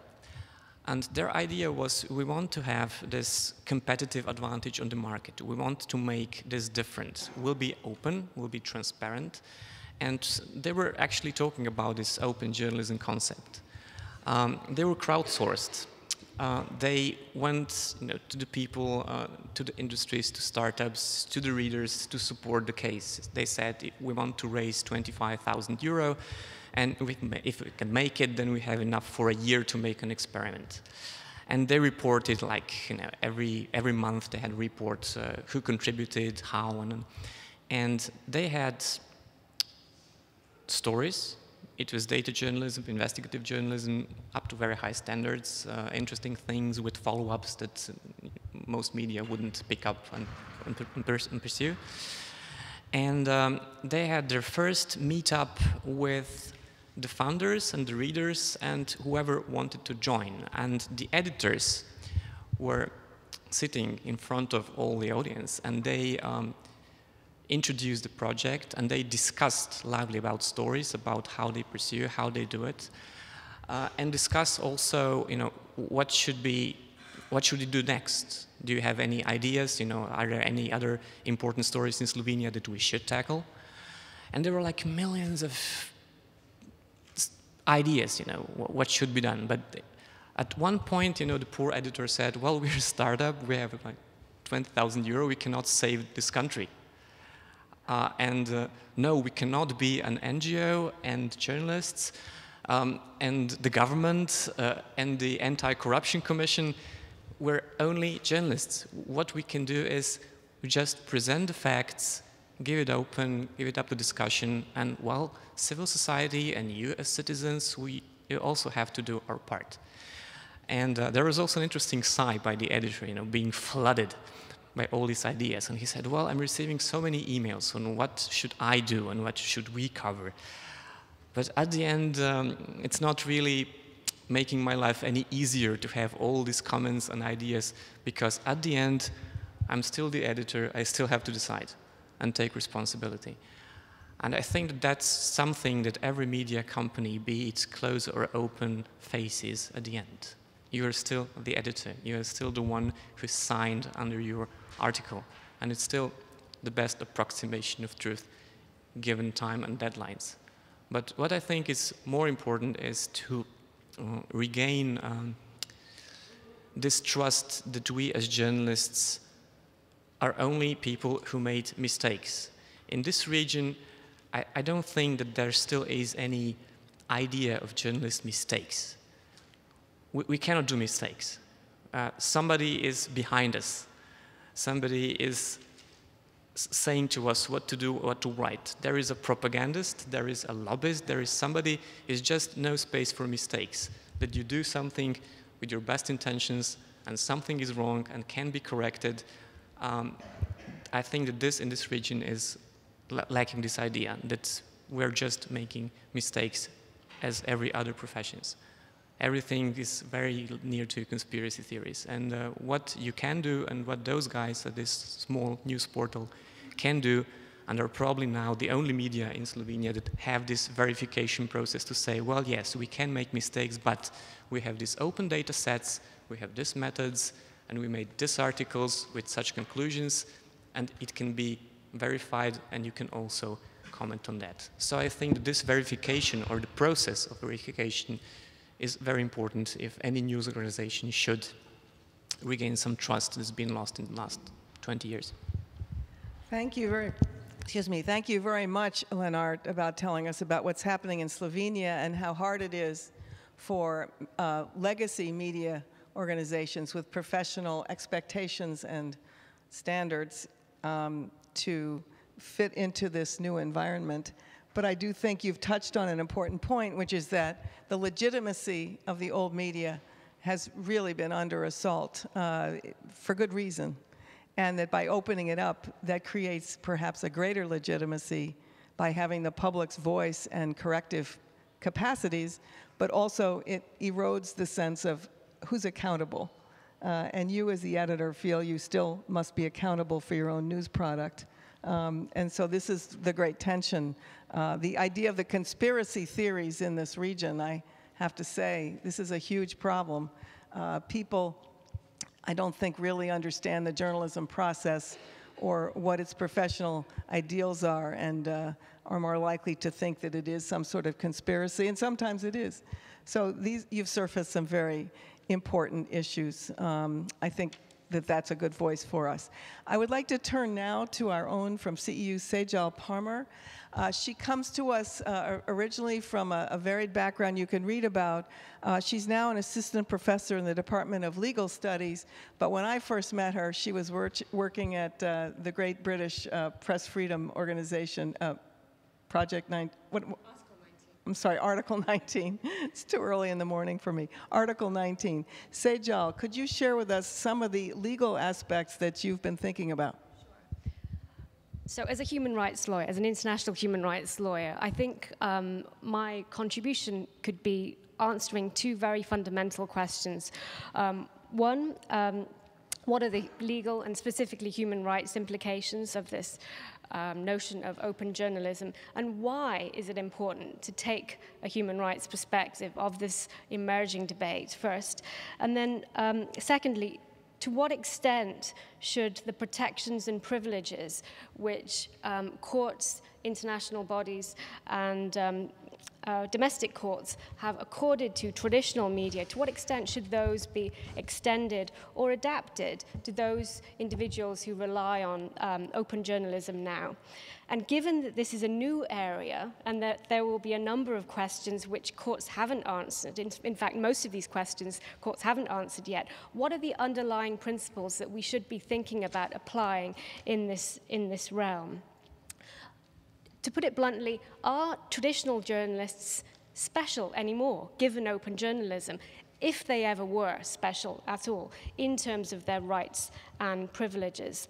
And their idea was, we want to have this competitive advantage on the market. We want to make this different. We'll be open, we'll be transparent. And they were actually talking about this open journalism concept. They were crowdsourced. They went to the people, to the industries, to startups, to the readers to support the case. They said, we want to raise 25,000 euro, and if we can make it, then we have enough for a year to make an experiment. And they reported, every month they had reports who contributed, how, and they had stories. It was data journalism, investigative journalism, up to very high standards, interesting things with follow-ups that most media wouldn't pick up and pursue. And they had their first meetup with the founders and the readers and whoever wanted to join. And the editors were sitting in front of all the audience, and they introduced the project, and they discussed lively about stories, about how they pursue, how they do it, and discuss also, what should we do next? Do you have any ideas? Are there any other important stories in Slovenia that we should tackle? And there were millions of ideas, what should be done. But at one point, the poor editor said, well, we're a startup, we have 20,000 euro, we cannot save this country. No, we cannot be an NGO and journalists and the government and the Anti-Corruption Commission. We're only journalists. What we can do is we just present the facts, give it open, give it up to discussion, and civil society and you as citizens, we also have to do our part. And there was also an interesting sigh by the editor, being flooded by all these ideas. And he said, well, I'm receiving so many emails on what should I do and what should we cover. But at the end, it's not really making my life any easier to have all these comments and ideas, because at the end, I'm still the editor, I still have to decide and take responsibility. And I think that that's something that every media company, be it closed or open, faces at the end. You are still the editor, you are still the one who signed under your article, and it's still the best approximation of truth given time and deadlines. But what I think is more important is to regain this trust that we as journalists are only people who made mistakes. In this region, I don't think that there still is any idea of journalist mistakes. We cannot do mistakes. Somebody is behind us. Somebody is saying to us what to do, what to write. There is a propagandist, there is a lobbyist, there is somebody, is just no space for mistakes. That you do something with your best intentions and something is wrong and can be corrected. I think that this in this region is lacking this idea that we're just making mistakes as every other professions. Everything is very near to conspiracy theories. And what you can do and what those guys at this small news portal can do, and are probably now the only media in Slovenia that have this verification process to say, well, yes, we can make mistakes, but we have these open data sets, we have these methods, and we made these articles with such conclusions, and it can be verified, and you can also comment on that. So I think that this verification, or the process of verification, is very important if any news organization should regain some trust that's been lost in the last 20 years. Thank you very much, Leonard, about telling us about what's happening in Slovenia and how hard it is for legacy media organizations with professional expectations and standards to fit into this new environment. But I do think you've touched on an important point, which is that the legitimacy of the old media has really been under assault for good reason. And that by opening it up, that creates perhaps a greater legitimacy by having the public's voice and corrective capacities, but also it erodes the sense of who's accountable. And you as the editor feel you still must be accountable for your own news product. And so this is the great tension. The idea of the conspiracy theories in this region, I have to say, this is a huge problem. People, I don't think, really understand the journalism process or what its professional ideals are, and are more likely to think that it is some sort of conspiracy, and sometimes it is. So you've surfaced some very important issues. I think that that's a good voice for us. I would like to turn now to our own from CEU, Sejal Palmer. She comes to us originally from a varied background you can read about. She's now an assistant professor in the Department of Legal Studies, but when I first met her, she was working at the Great British Press Freedom Organization, Project 9. I'm sorry, Article 19. It's too early in the morning for me. Article 19. Sejal, could you share with us some of the legal aspects that you've been thinking about? Sure. So as a human rights lawyer, as an international human rights lawyer, I think my contribution could be answering two very fundamental questions. One, what are the legal and specifically human rights implications of this notion of open journalism, and why is it important to take a human rights perspective of this emerging debate first? And then secondly, to what extent should the protections and privileges which courts, international bodies, and domestic courts have accorded to traditional media, to what extent should those be extended or adapted to those individuals who rely on open journalism now? And given that this is a new area and that there will be a number of questions which courts haven't answered, in fact, most of these questions courts haven't answered yet, what are the underlying principles that we should be thinking about applying in this realm? To put it bluntly, are traditional journalists special anymore, given open journalism? if they ever were special at all, in terms of their rights and privileges.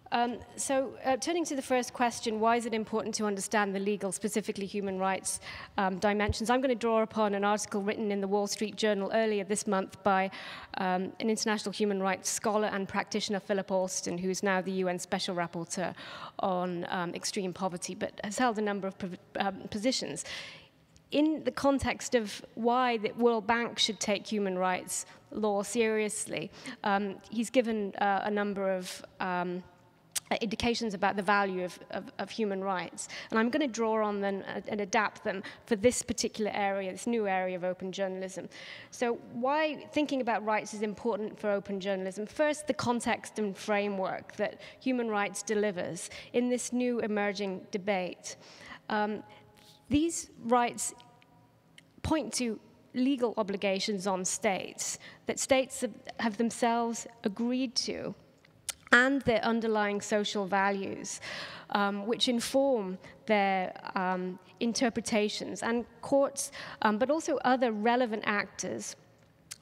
Turning to the first question, why is it important to understand the legal, specifically human rights dimensions? I'm going to draw upon an article written in the Wall Street Journal earlier this month by an international human rights scholar and practitioner, Philip Alston, who is now the UN Special Rapporteur on extreme poverty, but has held a number of positions. In the context of why the World Bank should take human rights law seriously, he's given a number of indications about the value of human rights. And I'm going to draw on them and adapt them for this particular area, this new area of open journalism. So why thinking about rights is important for open journalism? First, the context and framework that human rights delivers in this new emerging debate. These rights point to legal obligations on states that states have themselves agreed to, and their underlying social values, which inform their interpretations. And courts, but also other relevant actors,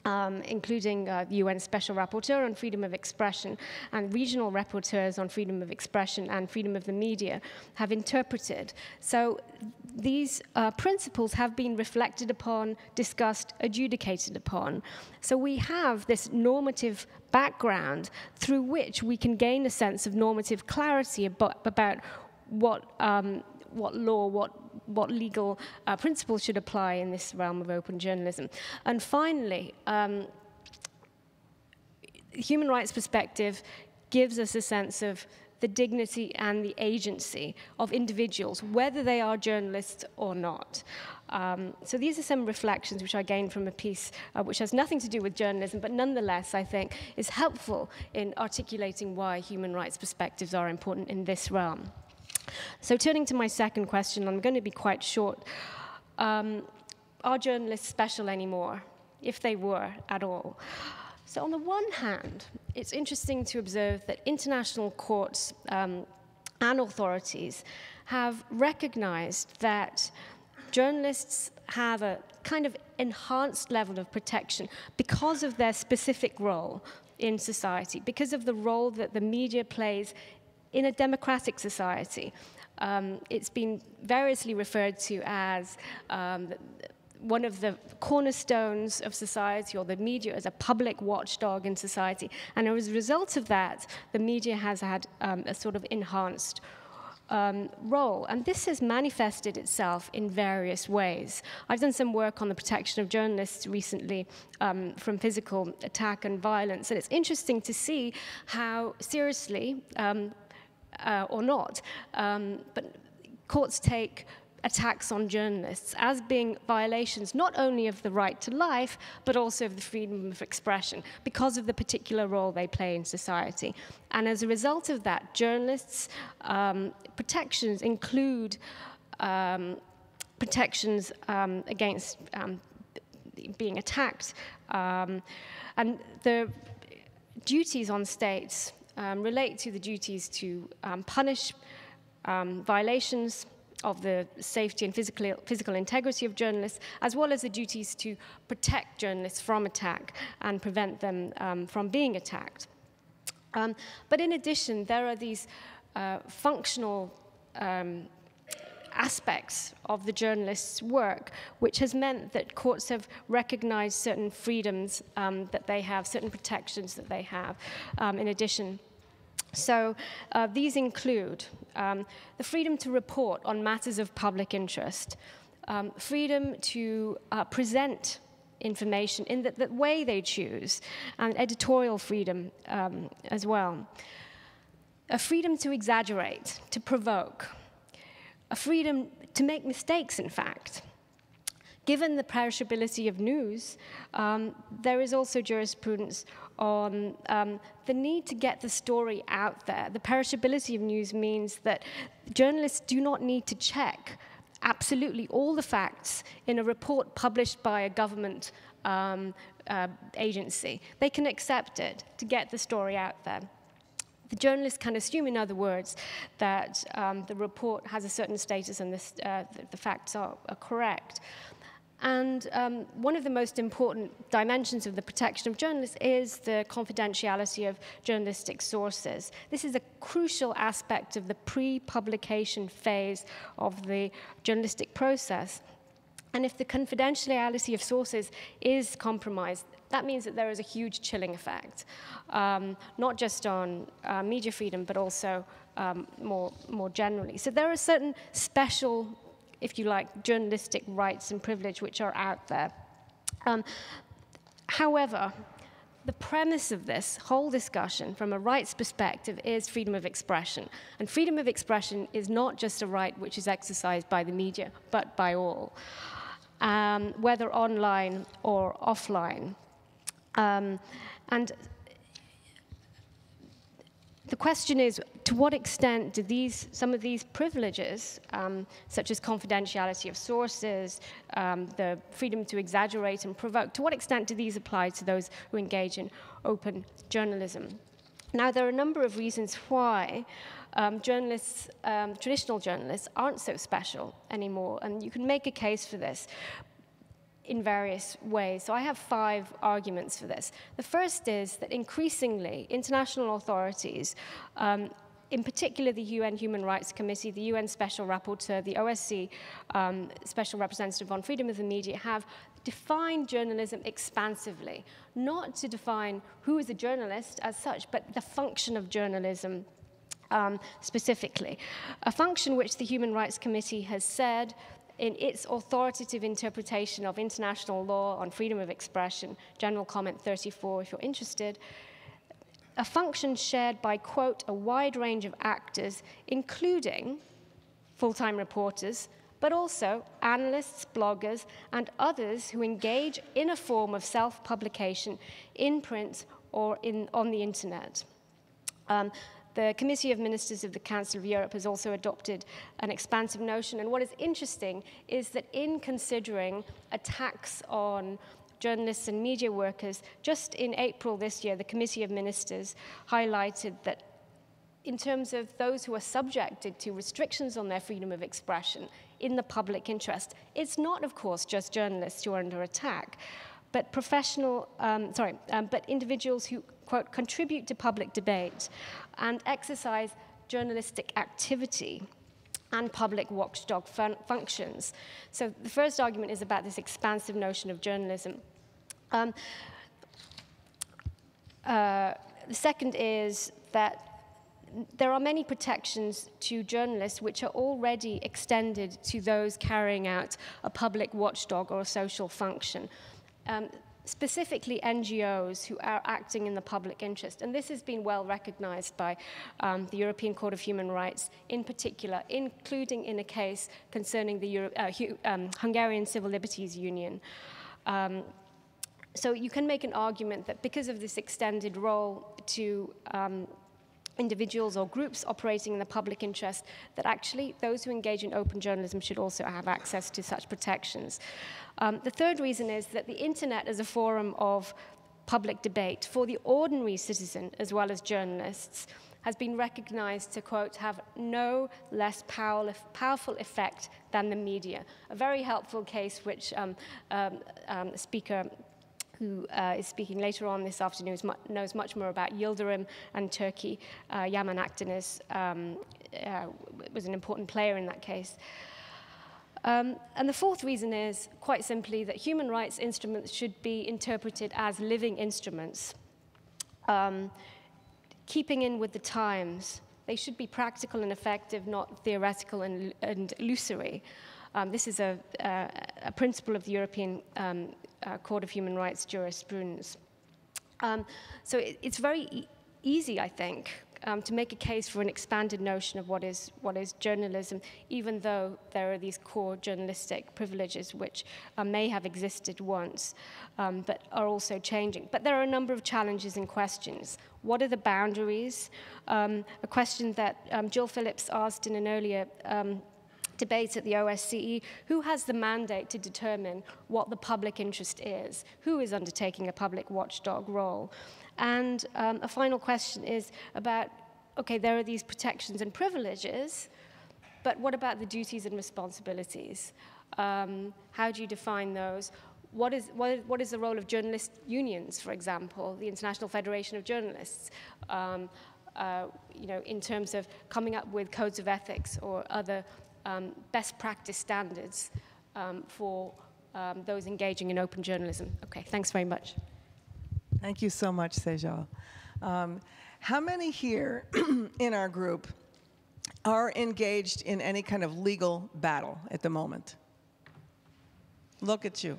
including the UN Special Rapporteur on freedom of expression and regional rapporteurs on freedom of expression and freedom of the media, have interpreted. So these principles have been reflected upon, discussed, adjudicated upon. So we have this normative background through which we can gain a sense of normative clarity about what law, what legal principles should apply in this realm of open journalism. And finally, the human rights perspective gives us a sense of the dignity and the agency of individuals, whether they are journalists or not. So these are some reflections which I gained from a piece which has nothing to do with journalism, but nonetheless, I think, is helpful in articulating why human rights perspectives are important in this realm. So turning to my second question, I'm going to be quite short. Are journalists special anymore, if they were at all? So on the one hand, it's interesting to observe that international courts and authorities have recognized that journalists have a kind of enhanced level of protection because of their specific role in society, because of the role that the media plays in a democratic society. It's been variously referred to as one of the cornerstones of society, or the media as a public watchdog in society. And as a result of that, the media has had a sort of enhanced role. And this has manifested itself in various ways. I've done some work on the protection of journalists recently from physical attack and violence. And it's interesting to see how seriously, or not, but courts take attacks on journalists as being violations not only of the right to life, but also of the freedom of expression because of the particular role they play in society. And as a result of that, journalists' protections include protections against being attacked. And the duties on states relate to the duties to punish violations of the safety and physical integrity of journalists, as well as the duties to protect journalists from attack and prevent them from being attacked. But in addition, there are these functional aspects of the journalist's work, which has meant that courts have recognized certain freedoms that they have, certain protections that they have in addition. So these include the freedom to report on matters of public interest, freedom to present information in the way they choose, and editorial freedom as well. A freedom to exaggerate, to provoke, a freedom to make mistakes, in fact. Given the perishability of news, there is also jurisprudence on the need to get the story out there. The perishability of news means that journalists do not need to check absolutely all the facts in a report published by a government agency. They can accept it to get the story out there. The journalist can assume, in other words, that the report has a certain status and the facts are correct. And one of the most important dimensions of the protection of journalists is the confidentiality of journalistic sources. This is a crucial aspect of the pre-publication phase of the journalistic process. And if the confidentiality of sources is compromised, that means that there is a huge chilling effect, not just on media freedom, but also more generally. So there are certain special, if you like, journalistic rights and privilege which are out there. However, the premise of this whole discussion from a rights perspective is freedom of expression. And freedom of expression is not just a right which is exercised by the media, but by all, whether online or offline. And the question is, to what extent do some of these privileges, such as confidentiality of sources, the freedom to exaggerate and provoke, to what extent do these apply to those who engage in open journalism? Now, there are a number of reasons why journalists, traditional journalists, aren't so special anymore, and you can make a case for this in various ways. So I have 5 arguments for this. The first is that increasingly international authorities, in particular the UN Human Rights Committee, the UN Special Rapporteur, the OSCE Special Representative on Freedom of the Media, have defined journalism expansively, not to define who is a journalist as such, but the function of journalism specifically. A function which the Human Rights Committee has said in its authoritative interpretation of international law on freedom of expression, General Comment 34, if you're interested, a function shared by, quote, a wide range of actors, including full-time reporters, but also analysts, bloggers, and others who engage in a form of self-publication in print or on the internet. The Committee of Ministers of the Council of Europe has also adopted an expansive notion, and what is interesting is that in considering attacks on journalists and media workers, just in April this year, the Committee of Ministers highlighted that in terms of those who are subjected to restrictions on their freedom of expression in the public interest, it's not, of course, just journalists who are under attack, but but individuals who, quote, contribute to public debate and exercise journalistic activity and public watchdog functions. So the first argument is about this expansive notion of journalism. The second is that there are many protections to journalists which are already extended to those carrying out a public watchdog or a social function. Specifically NGOs who are acting in the public interest. And this has been well recognized by the European Court of Human Rights in particular, including in a case concerning the Hungarian Civil Liberties Union. So you can make an argument that because of this extended role to individuals or groups operating in the public interest, that actually those who engage in open journalism should also have access to such protections. The third reason is that the internet as a forum of public debate for the ordinary citizen as well as journalists has been recognized to, quote, have no less powerful effect than the media. A very helpful case which a speaker who is speaking later on this afternoon knows much more about Yildirim and Turkey. Yaman Akdeniz was an important player in that case. And the fourth reason is, quite simply, that human rights instruments should be interpreted as living instruments, keeping in with the times. They should be practical and effective, not theoretical and illusory. This is a principle of the European Court of Human Rights jurisprudence. So it's very easy, I think, to make a case for an expanded notion of what is journalism, even though there are these core journalistic privileges which may have existed once, but are also changing. But there are a number of challenges and questions. What are the boundaries? A question that Jill Phillips asked in an earlier debate at the OSCE: who has the mandate to determine what the public interest is? Who is undertaking a public watchdog role? And a final question is about, okay, there are these protections and privileges, but what about the duties and responsibilities? How do you define those? What is the role of journalist unions, for example, the International Federation of Journalists, in terms of coming up with codes of ethics or other best practice standards for those engaging in open journalism? Okay, thanks very much. Thank you so much, Sejal. How many here in our group are engaged in any kind of legal battle at the moment? Look at you.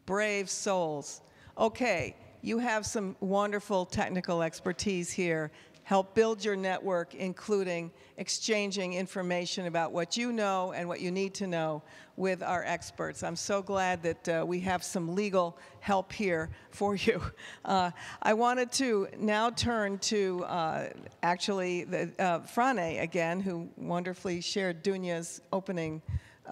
Brave souls. Okay, you have some wonderful technical expertise here. Help build your network, including exchanging information about what you know and what you need to know with our experts. I'm so glad that we have some legal help here for you. I wanted to now turn to actually Frane again, who wonderfully shared Dunya's opening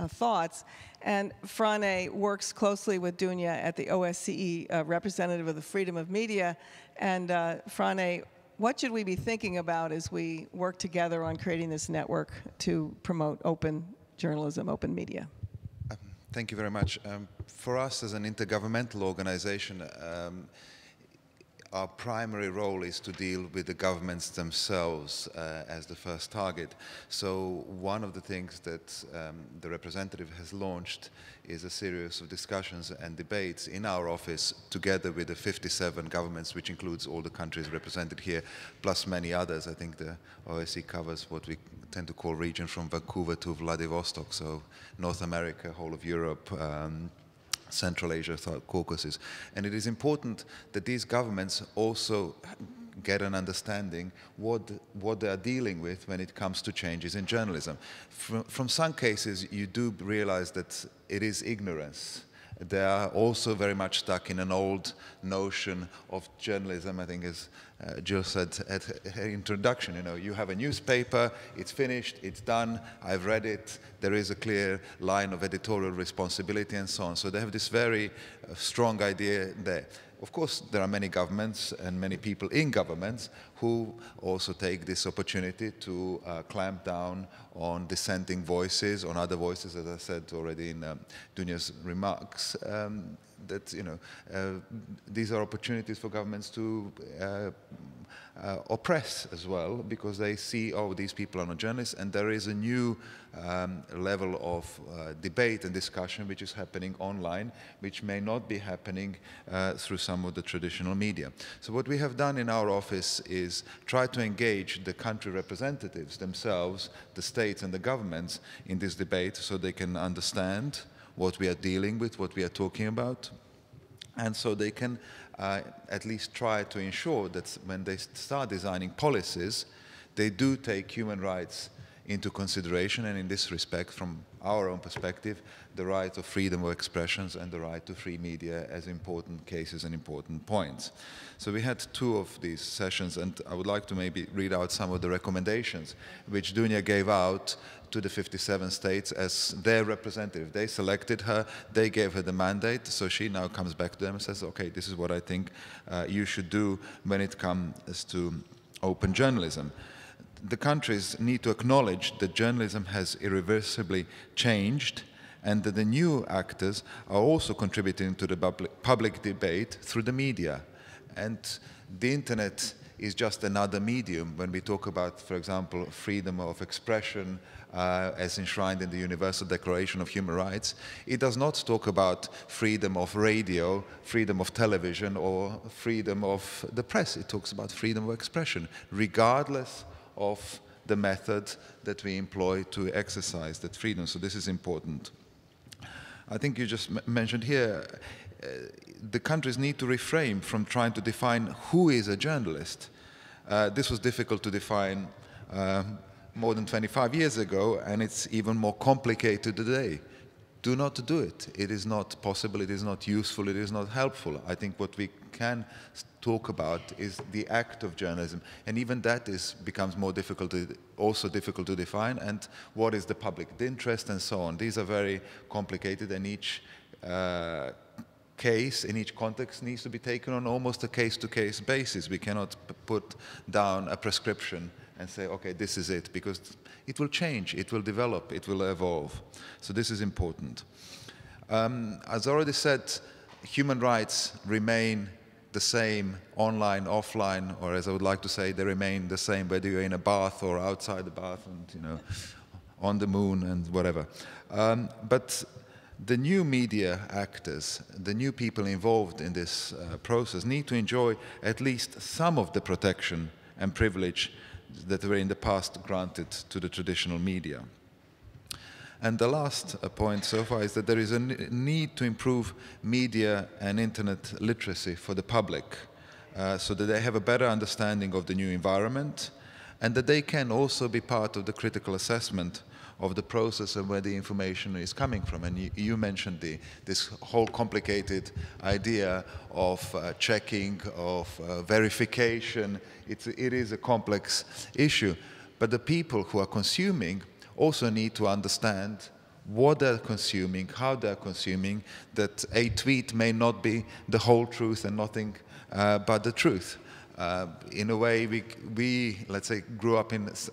thoughts. And Frane works closely with Dunya at the OSCE, representative of the freedom of media. And Frane, what should we be thinking about as we work together on creating this network to promote open journalism, open media? Thank you very much. For us as an intergovernmental organization, our primary role is to deal with the governments themselves as the first target. So one of the things that the representative has launched is a series of discussions and debates in our office together with the 57 governments, which includes all the countries represented here, plus many others. I think the OSCE covers what we tend to call region from Vancouver to Vladivostok, so North America, whole of Europe, Central Asia, South Caucasus. And it is important that these governments also get an understanding what they are dealing with when it comes to changes in journalism. From some cases, you do realize that it is ignorance. They are also very much stuck in an old notion of journalism. I think as Jill said at her introduction, you have a newspaper, it's finished, it's done, I've read it, there is a clear line of editorial responsibility and so on. So they have this very strong idea there. Of course, there are many governments and many people in governments who also take this opportunity to clamp down on dissenting voices, on other voices, as I said already in Dunya's remarks, that these are opportunities for governments to oppress as well, because they see, oh, these people are not journalists, and there is a new level of debate and discussion which is happening online, which may not be happening through some of the traditional media. So what we have done in our office is try to engage the country representatives themselves, the states and the governments in this debate, so they can understand what we are dealing with, what we are talking about, and so they can at least try to ensure that when they start designing policies, they do take human rights into consideration, and in this respect, from our own perspective, the right of freedom of expressions and the right to free media as important cases and important points. So we had 2 of these sessions, and I would like to maybe read out some of the recommendations which Dunya gave out to the 57 states as their representative. They selected her, they gave her the mandate, so she now comes back to them and says, okay, this is what I think you should do when it comes to open journalism. The countries need to acknowledge that journalism has irreversibly changed and that the new actors are also contributing to the public debate through the media. And the internet is just another medium when we talk about, for example, freedom of expression as enshrined in the Universal Declaration of Human Rights. It does not talk about freedom of radio, freedom of television, or freedom of the press. It talks about freedom of expression, regardless of the method that we employ to exercise that freedom. So this is important. I think you just mentioned here, the countries need to refrain from trying to define who is a journalist. This was difficult to define more than 25 years ago, and it's even more complicated today. Do not do it. It is not possible, it is not useful, it is not helpful. I think what we can talk about is the act of journalism, and even that becomes more difficult, also difficult to define, and what is the public interest and so on. These are very complicated, and each case in each context needs to be taken on almost a case-to-case basis. We cannot put down a prescription and say, okay, this is it, because it will change, it will develop, it will evolve. So this is important. As I already said, human rights remain the same online, offline, or as I would like to say, they remain the same whether you're in a bath or outside the bath and, you know, on the moon and whatever. But the new media actors, the new people involved in this process need to enjoy at least some of the protection and privilege that were in the past granted to the traditional media. And the last point so far is that there is a need to improve media and internet literacy for the public so that they have a better understanding of the new environment and that they can also be part of the critical assessment of the process and where the information is coming from. And you mentioned this whole complicated idea of checking, of verification. It is a complex issue. But the people who are consuming also need to understand what they're consuming, how they're consuming, that a tweet may not be the whole truth and nothing but the truth. In a way, we, let's say,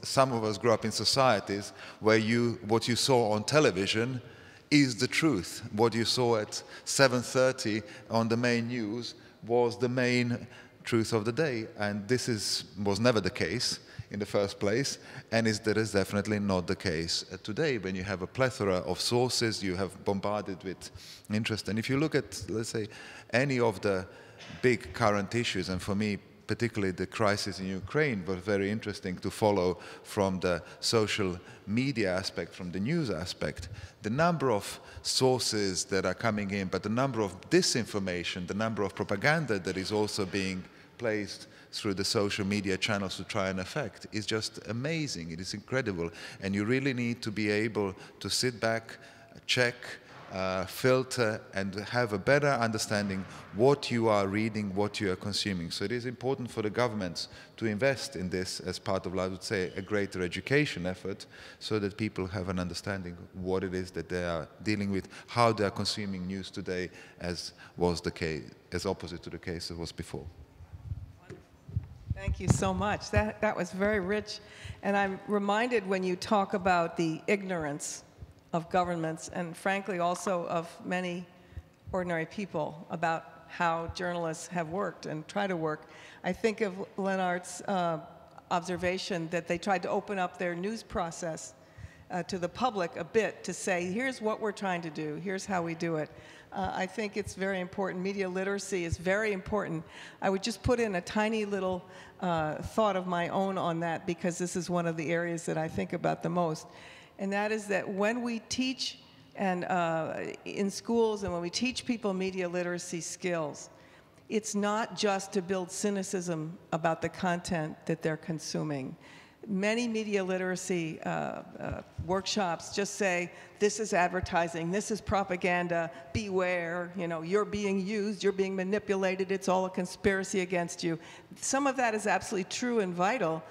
some of us grew up in societies where what you saw on television is the truth. What you saw at 7:30 on the main news was the main truth of the day. And this was never the case in the first place, and that is definitely not the case today. When you have a plethora of sources, you have bombarded with interest. And if you look at, let's say, any of the big current issues, and for me, particularly the crisis in Ukraine, was very interesting to follow from the social media aspect, from the news aspect. The number of sources that are coming in, but the number of disinformation, the number of propaganda that is also being placed through the social media channels to try and affect is just amazing. It is incredible. And you really need to be able to sit back, check, filter, and have a better understanding what you are reading, what you are consuming. So it is important for the governments to invest in this as part of, I would say, a greater education effort, so that people have an understanding of what it is that they are dealing with, how they are consuming news today, as was the case, as opposite to the case that was before. Thank you so much. That was very rich. And I'm reminded when you talk about the ignorance of governments and frankly also of many ordinary people about how journalists have worked and try to work. I think of Lennart's observation that they tried to open up their news process to the public a bit to say, here's what we're trying to do, here's how we do it. I think it's very important. Media literacy is very important. I would just put in a tiny little thought of my own on that, because this is one of the areas that I think about the most. And that is that when we teach and in schools and when we teach people media literacy skills, it's not just to build cynicism about the content that they're consuming. Many media literacy workshops just say, this is advertising, this is propaganda, beware, you know, you're being used, you're being manipulated, it's all a conspiracy against you. Some of that is absolutely true and vital,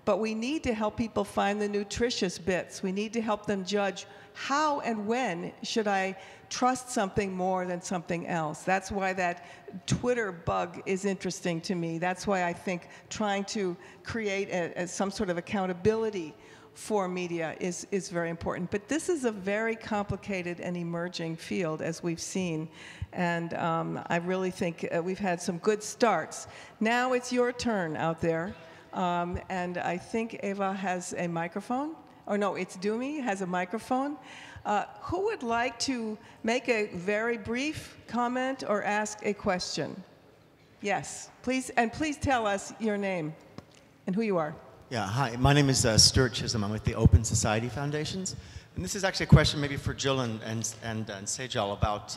but we need to help people find the nutritious bits. We need to help them judge how and when should I trust something more than something else. That's why that Twitter bug is interesting to me. That's why I think trying to create some sort of accountability for media is very important. But this is a very complicated and emerging field, as we've seen. And I really think we've had some good starts. Now it's your turn out there. And I think Eva has a microphone. Oh, no, it's Dumi has a microphone. Who would like to make a very brief comment or ask a question? Yes, please, and please tell us your name and who you are. Yeah, hi, my name is Stuart Chisholm. I'm with the Open Society Foundations. And this is actually a question maybe for Jill and Sejal about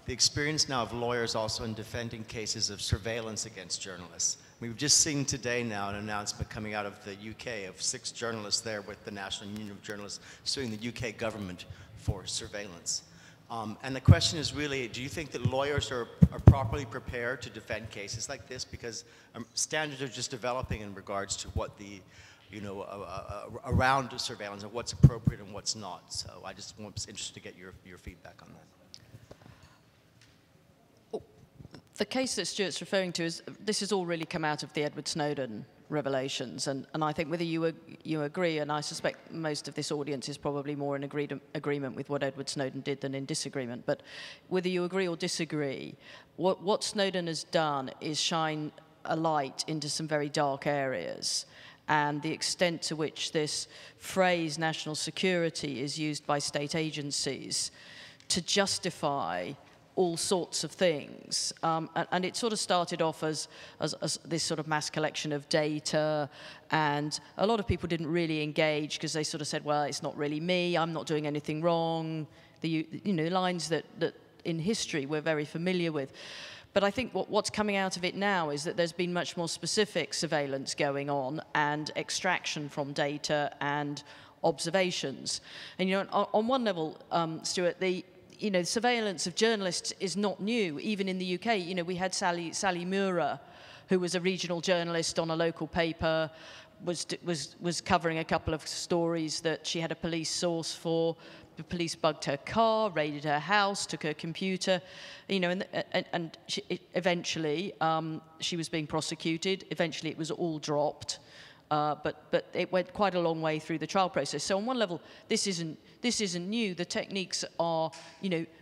the experience now of lawyers also in defending cases of surveillance against journalists. We've just seen today now an announcement coming out of the UK of 6 journalists there with the National Union of Journalists suing the UK government for surveillance. And the question is really, do you think that lawyers are properly prepared to defend cases like this? Because standards are just developing in regards to what the, you know, around surveillance and what's appropriate and what's not. So I just was interested to get your feedback on that. The case that Stuart's referring to this has all really come out of the Edward Snowden revelations. And I think whether you agree, and I suspect most of this audience is probably more in agreement with what Edward Snowden did than in disagreement, but whether you agree or disagree, what Snowden has done is shine a light into some very dark areas, and the extent to which this phrase national security is used by state agencies to justify all sorts of things. And it sort of started off as this sort of mass collection of data, and a lot of people didn't really engage because they sort of said, well, it's not really me, I'm not doing anything wrong. Lines that in history we're very familiar with. But I think what's coming out of it now is that there's been much more specific surveillance going on and extraction from data and observations. And on one level, Stuart, surveillance of journalists is not new. Even in the UK, we had Sally Muir, who was a regional journalist on a local paper, was covering a couple of stories that she had a police source for. The police bugged her car, raided her house, took her computer, and eventually she was being prosecuted. Eventually, it was all dropped. But it went quite a long way through the trial process. So on one level, this isn't new. The techniques are,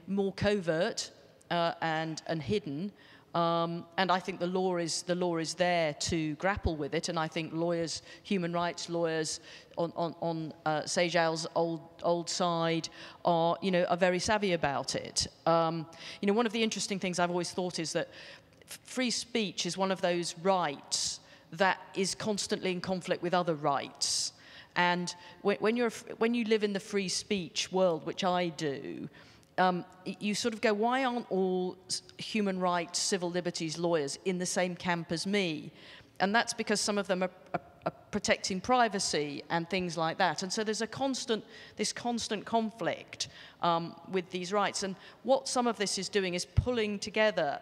more covert and hidden. And I think the law is there to grapple with it. And I think lawyers, human rights lawyers on Sejal's old side are very savvy about it. One of the interesting things I've always thought is that free speech is one of those rights that is constantly in conflict with other rights. And when you live in the free speech world, which I do, you sort of go, why aren't all human rights, civil liberties lawyers in the same camp as me? And that's because some of them are protecting privacy and things like that. And so there's this constant conflict with these rights. And what some of this is doing is pulling together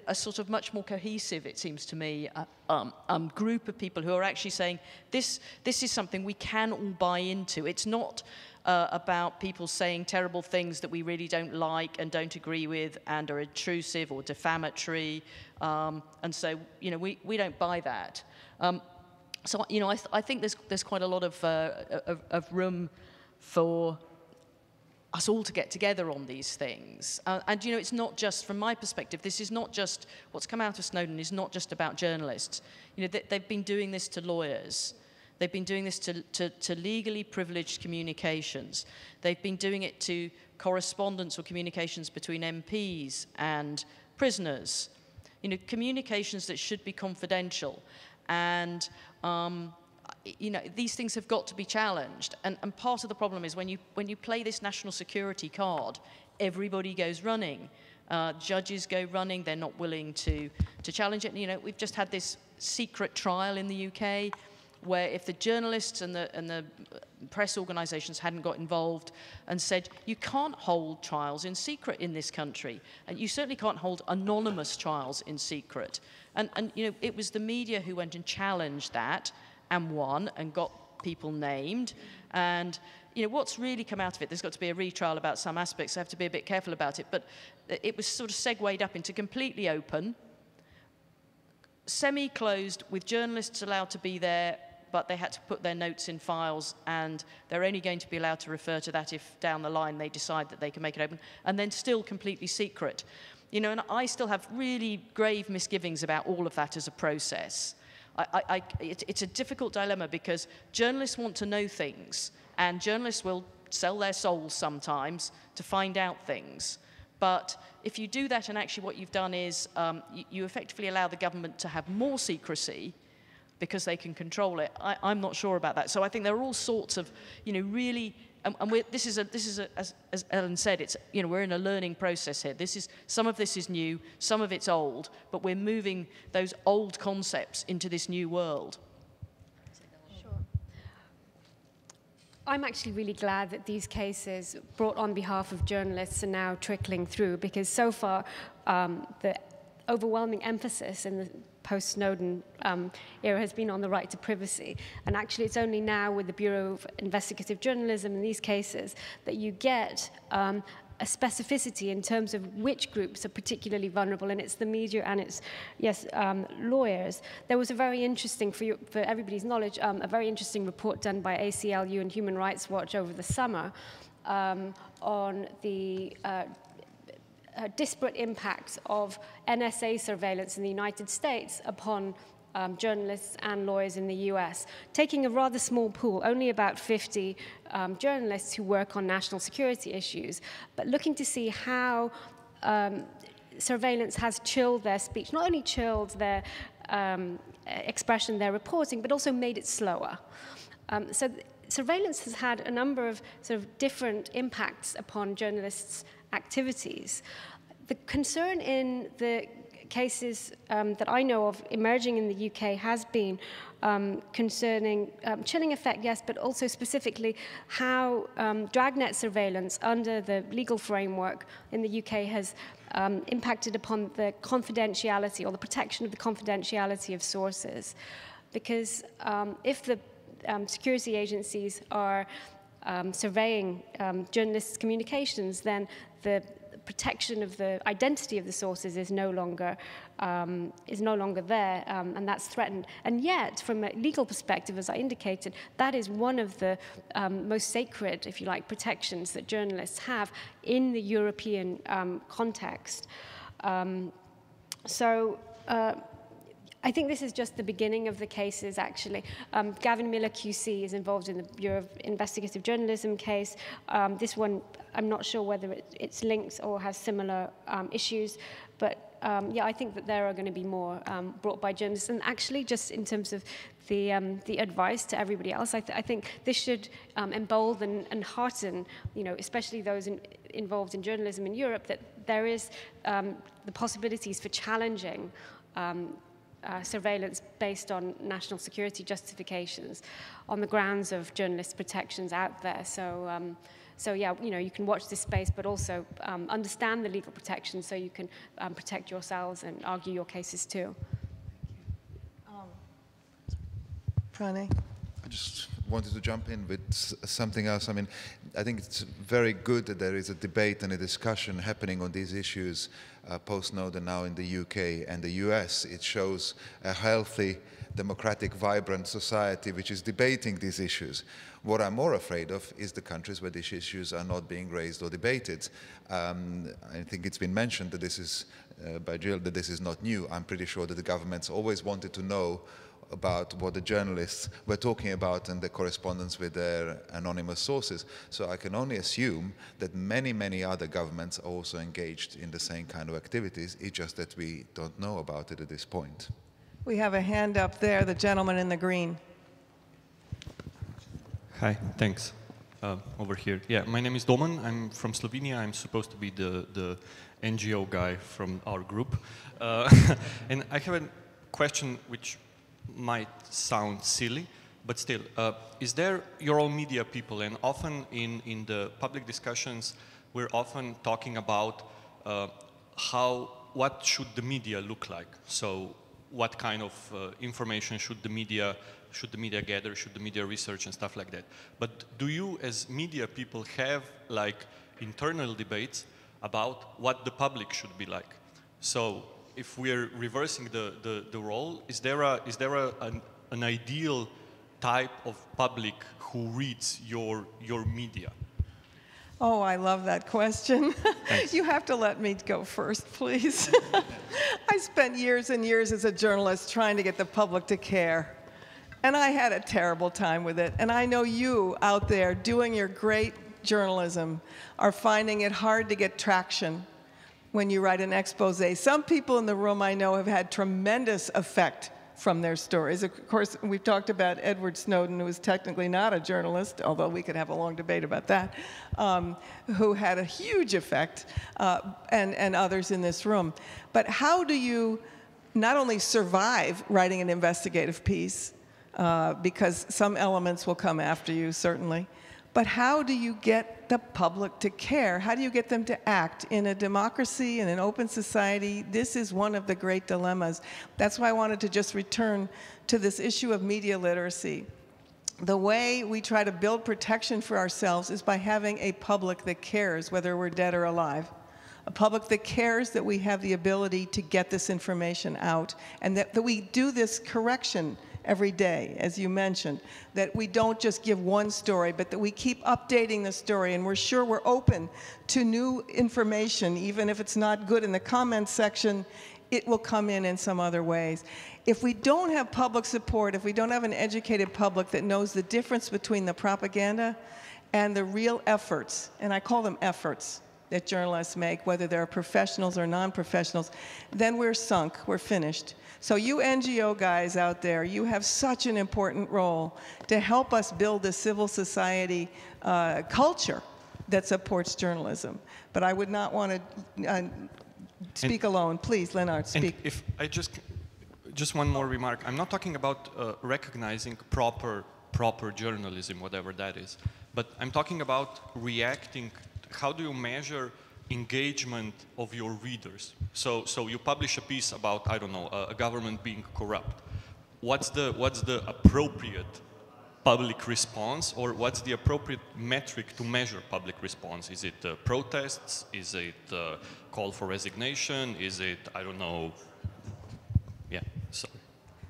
a sort of much more cohesive, it seems to me, group of people who are actually saying, this is something we can all buy into. It's not about people saying terrible things that we really don't like and don't agree with and are intrusive or defamatory. And so, we don't buy that. So, I think there's quite a lot of room for us all to get together on these things. And, it's not just, from my perspective, this is not just, what's come out of Snowden is not just about journalists. They've been doing this to lawyers. They've been doing this to legally privileged communications. They've been doing it to correspondence or communications between MPs and prisoners. Communications that should be confidential. And, these things have got to be challenged. And part of the problem is when you play this national security card, everybody goes running. Judges go running. They're not willing to challenge it. And, we've just had this secret trial in the UK where if the journalists and the press organisations hadn't got involved and said, you can't hold trials in secret in this country, and you certainly can't hold anonymous trials in secret. And it was the media who went and challenged that and won and got people named. And what's really come out of it, there's got to be a retrial about some aspects, so I have to be a bit careful about it, but it was sort of segued up into completely open, semi-closed, with journalists allowed to be there, but they had to put their notes in files, and they're only going to be allowed to refer to that if down the line they decide that they can make it open, and then still completely secret. And I still have really grave misgivings about all of that as a process. It's a difficult dilemma because journalists want to know things, and journalists will sell their souls sometimes to find out things. But if you do that, and actually what you've done is you effectively allow the government to have more secrecy because they can control it. I'm not sure about that. So I think there are all sorts of, really, and this is as Ellen said, we're in a learning process here. Some of this is new, some of it's old, but we're moving those old concepts into this new world. Sure. I'm actually really glad that these cases brought on behalf of journalists are now trickling through, because so far the overwhelming emphasis in the post-Snowden era has been on the right to privacy. And actually it's only now with the Bureau of Investigative Journalism in these cases that you get a specificity in terms of which groups are particularly vulnerable, and it's the media and it's, yes, lawyers. There was a very interesting, for everybody's knowledge, a very interesting report done by ACLU and Human Rights Watch over the summer on the disparate impacts of NSA surveillance in the United States upon journalists and lawyers in the US, taking a rather small pool, only about 50 journalists who work on national security issues, but looking to see how surveillance has chilled their speech, not only chilled their expression, their reporting, but also made it slower. So surveillance has had a number of sort of different impacts upon journalists' activities. The concern in the cases that I know of emerging in the UK has been concerning chilling effect, yes, but also specifically how dragnet surveillance under the legal framework in the UK has impacted upon the confidentiality or the protection of the confidentiality of sources. Because if the security agencies are surveying journalists' communications, then the protection of the identity of the sources is no longer there, and that's threatened. And yet, from a legal perspective, as I indicated, that is one of the most sacred, if you like, protections that journalists have in the European context. I think this is just the beginning of the cases, actually. Gavin Miller QC is involved in the Bureau of Investigative Journalism case. This one, I'm not sure whether it's linked or has similar issues, but yeah, I think that there are going to be more brought by journalists. And actually, just in terms of the advice to everybody else, I think this should embolden and hearten, especially those involved in journalism in Europe, that there is the possibilities for challenging surveillance based on national security justifications on the grounds of journalist protections out there. So yeah, you can watch this space, but also understand the legal protections so you can protect yourselves and argue your cases too. Pranay? I just wanted to jump in with something else. I mean, I think it's very good that there is a debate and a discussion happening on these issues post-Snowden now in the UK and the US. It shows a healthy, democratic, vibrant society which is debating these issues. What I'm more afraid of is the countries where these issues are not being raised or debated. I think it's been mentioned that this is, by Jill, that this is not new. I'm pretty sure that the governments always wanted to know about what the journalists were talking about and the correspondence with their anonymous sources. So I can only assume that many, many other governments are also engaged in the same kind of activities. It's just that we don't know about it at this point. We have a hand up there, the gentleman in the green. Hi, thanks. Over here. Yeah, my name is Doman. I'm from Slovenia. I'm supposed to be the NGO guy from our group. And I have a question which might sound silly, but still, is there your own media people? And often in the public discussions, we're often talking about what should the media look like? So what kind of information should the media gather, should the media research and stuff like that? But do you as media people have like internal debates about what the public should be like? So if we're reversing the role, is there an ideal type of public who reads your media? Oh, I love that question. You have to let me go first, please. I spent years and years as a journalist trying to get the public to care. And I had a terrible time with it. And I know you out there doing your great journalism are finding it hard to get traction when you write an expose. Some people in the room I know have had tremendous effect from their stories. Of course, we've talked about Edward Snowden, who is technically not a journalist, although we could have a long debate about that, who had a huge effect, and others in this room. But how do you not only survive writing an investigative piece, because some elements will come after you, certainly, but how do you get the public to care? How do you get them to act? In a democracy, in an open society, this is one of the great dilemmas. That's why I wanted to just return to this issue of media literacy. the way we try to build protection for ourselves is by having a public that cares, whether we're dead or alive. A public that cares that we have the ability to get this information out, and that we do this correction every day, as you mentioned, that we don't just give one story, but that we keep updating the story, and we're sure we're open to new information, even if it's not good in the comments section, it will come in some other ways. If we don't have public support, if we don't have an educated public that knows the difference between the propaganda and the real efforts, and I call them efforts, that journalists make, whether they're professionals or non-professionals, then we're sunk, we're finished. So you NGO guys out there, you have such an important role to help us build a civil society culture that supports journalism. But I would not want to speak alone. Please, Lennart, speak. And if I just one more remark. I'm not talking about recognizing proper journalism, whatever that is, but I'm talking about reacting. How do you measure engagement of your readers? So you publish a piece about, I don't know, a government being corrupt. What's the appropriate public response, or what's the appropriate metric to measure public response? Is it protests? Is it call for resignation? Is it, I don't know, yeah, sorry.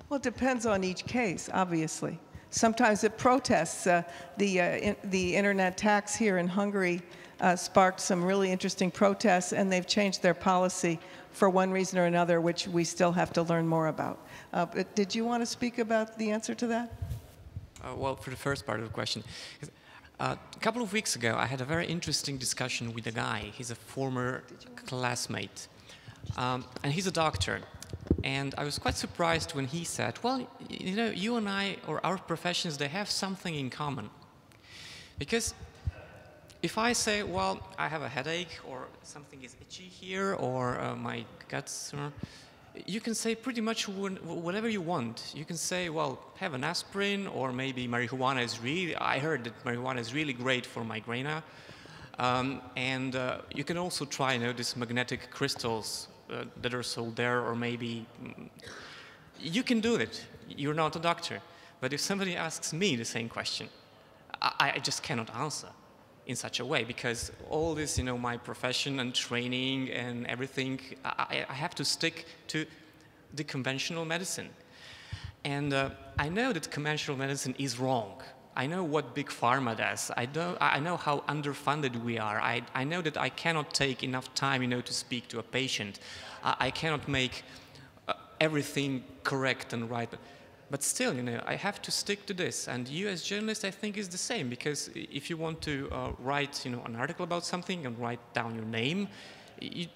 Well, it depends on each case, obviously. Sometimes it protests. The internet tax here in Hungary sparked some really interesting protests, and they've changed their policy for one reason or another, which we still have to learn more about. But did you want to speak about the answer to that? Well, for the first part of the question, a couple of weeks ago, I had a very interesting discussion with a guy. He's a former classmate, and he's a doctor. And I was quite surprised when he said, well, you know, you and I, or our professions, they have something in common. Because if I say, well, I have a headache, or something is itchy here, or my guts, you can say pretty much whatever you want. You can say, well, have an aspirin, or maybe marijuana is really, I heard that marijuana is really great for migraine. And you can also try, you know, these magnetic crystals that are sold there, or maybe you can do it. You're not a doctor. But if somebody asks me the same question, I just cannot answer in such a way, because all this, you know, my profession and training and everything, I have to stick to the conventional medicine. And I know that conventional medicine is wrong. I know what Big Pharma does. I know how underfunded we are. I know that I cannot take enough time, you know, to speak to a patient. I cannot make everything correct and right. But still, you know, I have to stick to this. And you as journalists, I think, is the same. Because if you want to write, you know, an article about something and write down your name, you're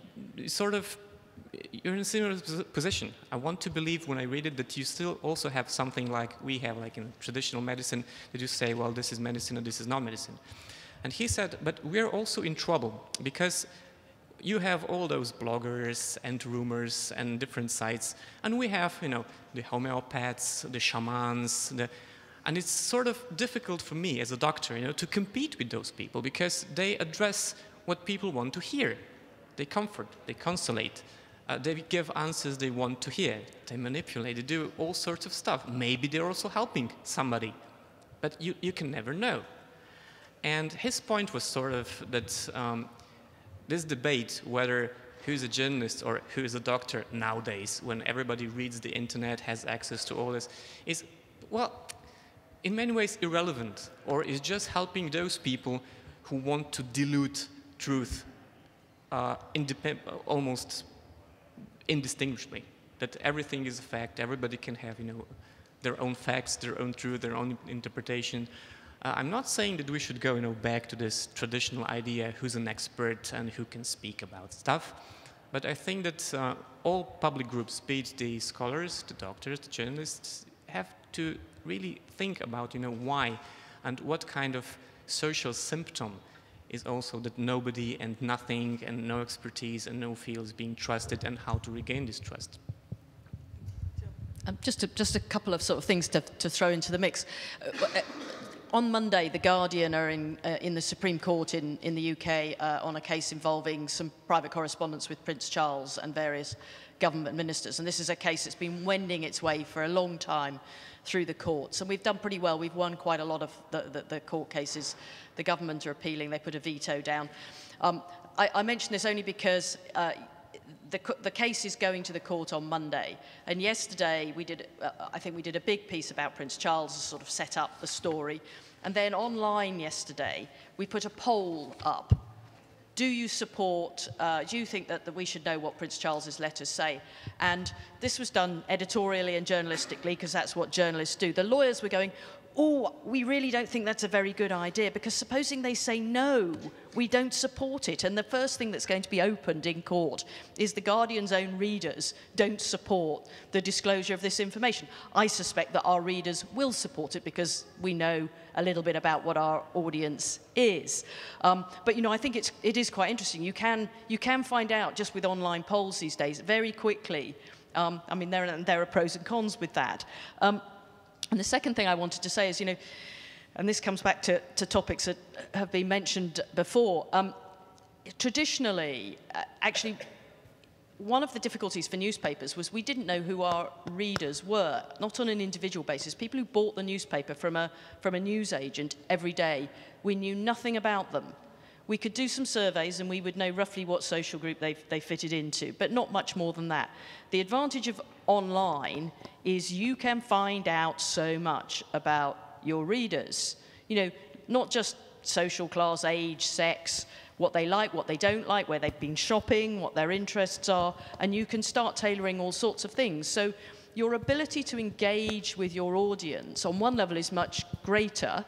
in a similar position. I want to believe when I read it that you still also have something like we have, like in traditional medicine, that you say, well, this is medicine and this is not medicine. And he said, but we're also in trouble because you have all those bloggers and rumors and different sites, and we have, you know, the homeopaths, the shamans, and it's sort of difficult for me as a doctor, you know, to compete with those people because they address what people want to hear. They comfort, they consolate, they give answers they want to hear, they manipulate, they do all sorts of stuff. Maybe they're also helping somebody, but you can never know. And his point was sort of that this debate whether who's a journalist or who's a doctor nowadays, when everybody reads the internet, has access to all this, is, well, in many ways irrelevant, or is just helping those people who want to dilute truth almost indistinguishably. That everything is a fact, everybody can have, you know, their own facts, their own truth, their own interpretation. I'm not saying that we should go, you know, back to this traditional idea who's an expert and who can speak about stuff, but I think that all public groups, be it the scholars, the doctors, the journalists, have to really think about, you know, why and what kind of social symptom is also that nobody and nothing and no expertise and no field is being trusted, and how to regain this trust. Just a couple of sort of things to throw into the mix. on Monday, The Guardian are in the Supreme Court in the UK on a case involving some private correspondence with Prince Charles and various government ministers. And this is a case that's been wending its way for a long time through the courts. And we've done pretty well. We've won quite a lot of the court cases. The government are appealing. They put a veto down. I mention this only because the case is going to the court on Monday. And yesterday, I think we did a big piece about Prince Charles to sort of set up the story. And then online yesterday, we put a poll up. Do you support, do you think that we should know what Prince Charles's letters say? And this was done editorially and journalistically, because that's what journalists do. The lawyers were going, oh, we really don't think that's a very good idea, because supposing they say no, we don't support it. And the first thing that's going to be opened in court is the Guardian's own readers don't support the disclosure of this information. I suspect that our readers will support it because we know a little bit about what our audience is. But, you know, I think it is quite interesting. You can find out just with online polls these days very quickly. I mean, there are pros and cons with that. And the second thing I wanted to say is, you know, and this comes back to topics that have been mentioned before. Traditionally, actually, one of the difficulties for newspapers was we didn't know who our readers were, not on an individual basis. People who bought the newspaper from a newsagent every day, we knew nothing about them. We could do some surveys and we would know roughly what social group they fitted into, but not much more than that. The advantage of online is you can find out so much about your readers. You know, not just social class, age, sex, what they like, what they don't like, where they've been shopping, what their interests are, and you can start tailoring all sorts of things. So your ability to engage with your audience on one level is much greater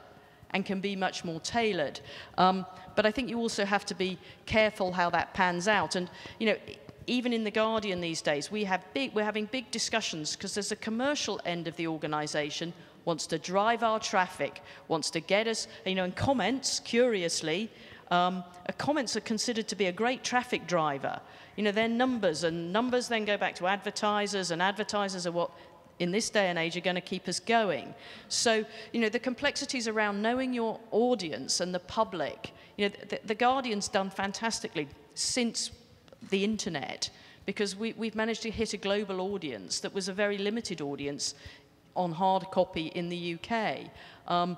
and can be much more tailored. But I think you also have to be careful how that pans out. And, you know, even in The Guardian these days, we're having big discussions because there's a commercial end of the organisation wants to drive our traffic, wants to get us, you know, and comments, curiously, comments are considered to be a great traffic driver. You know, they're numbers, and numbers then go back to advertisers, and advertisers are what, in this day and age, are going to keep us going. So, you know, the complexities around knowing your audience and the public, you know, the Guardian's done fantastically since the internet, because we've managed to hit a global audience that was a very limited audience on hard copy in the UK.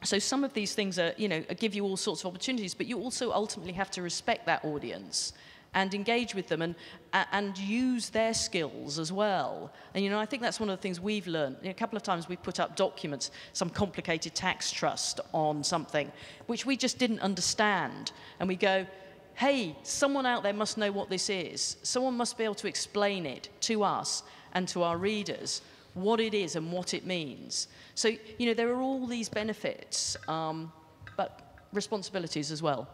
So some of these things are, you know, give you all sorts of opportunities, but you also ultimately have to respect that audience and engage with them and use their skills as well. And, you know, I think that's one of the things we've learned. You know, a couple of times we've put up documents, some complicated tax trust on something, which we just didn't understand. And we go, hey, someone out there must know what this is. Someone must be able to explain it to us and to our readers, what it is and what it means. So, you know, there are all these benefits, but responsibilities as well.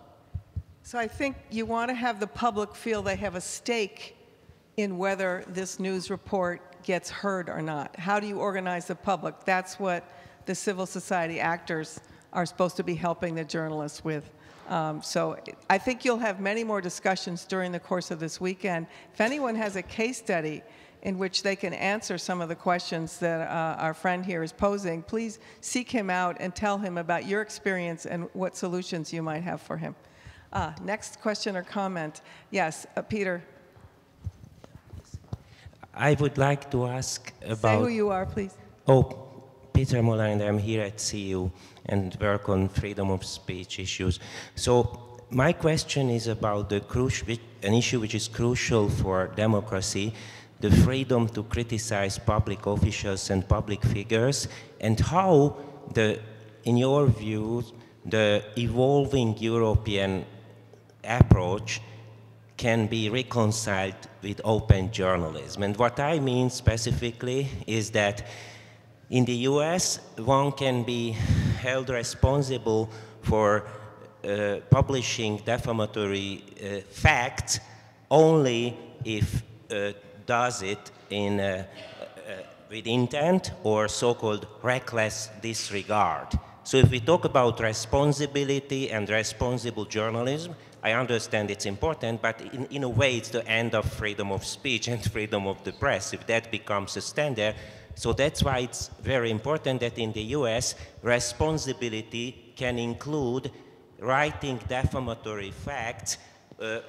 So I think you want to have the public feel they have a stake in whether this news report gets heard or not. How do you organize the public? That's what the civil society actors are supposed to be helping the journalists with. So I think you'll have many more discussions during the course of this weekend. If anyone has a case study in which they can answer some of the questions that our friend here is posing, please seek him out and tell him about your experience and what solutions you might have for him. Next question or comment. Yes, Peter. I would like to ask about... Say who you are, please. Oh, Peter Moland, I'm here at CU and work on freedom of speech issues. So my question is about an issue which is crucial for democracy, the freedom to criticize public officials and public figures, and how, in your view, the evolving European approach can be reconciled with open journalism. And what I mean specifically is that in the US, one can be held responsible for publishing defamatory facts only if does it with intent or so-called reckless disregard. So if we talk about responsibility and responsible journalism, I understand it's important, but in a way it's the end of freedom of speech and freedom of the press. If that becomes a standard, So that's why it's very important that in the US, responsibility can include writing defamatory facts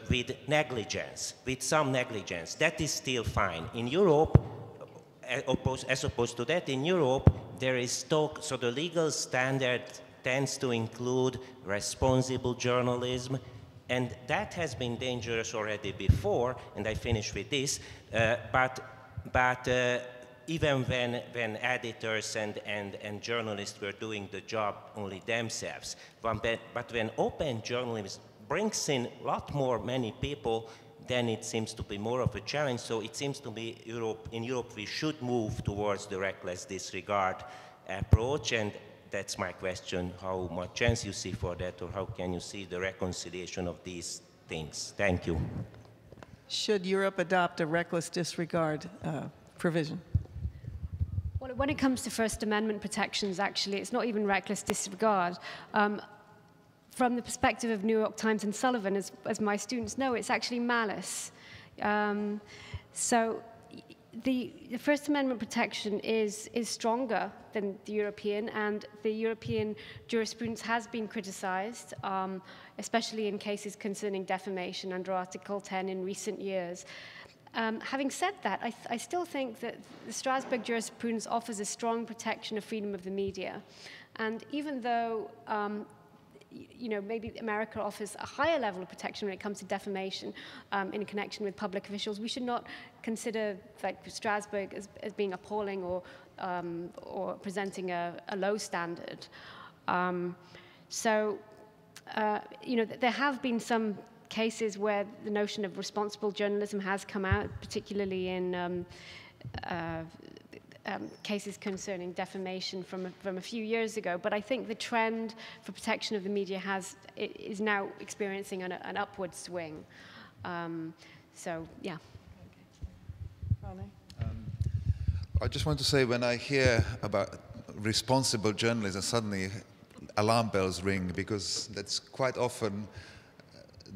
with negligence, with some negligence. That is still fine. In Europe, as opposed to that, in Europe, there is talk, so the legal standard tends to include responsible journalism, and that has been dangerous already before, and I finish with this, but even when editors and journalists were doing the job only themselves, but when open journalism brings in a lot more many people, then it seems to be more of a challenge. So it seems to me in Europe we should move towards the reckless disregard approach, and that's my question, how much chance you see for that, or how can you see the reconciliation of these things? Thank you. Should Europe adopt a reckless disregard provision? Well, when it comes to First Amendment protections, actually, it's not even reckless disregard. From the perspective of New York Times and Sullivan, as my students know, it's actually malice. So the First Amendment protection is stronger than the European, and the European jurisprudence has been criticized, especially in cases concerning defamation under Article 10 in recent years. Having said that, I still think that the Strasbourg jurisprudence offers a strong protection of freedom of the media. And even though maybe America offers a higher level of protection when it comes to defamation in connection with public officials, we should not consider Strasbourg as being appalling or presenting a low standard. There have been some cases where the notion of responsible journalism has come out, particularly in cases concerning defamation from a few years ago. But I think the trend for protection of the media is now experiencing an upward swing. Yeah. I just want to say, when I hear about responsible journalism, suddenly alarm bells ring, because that's quite often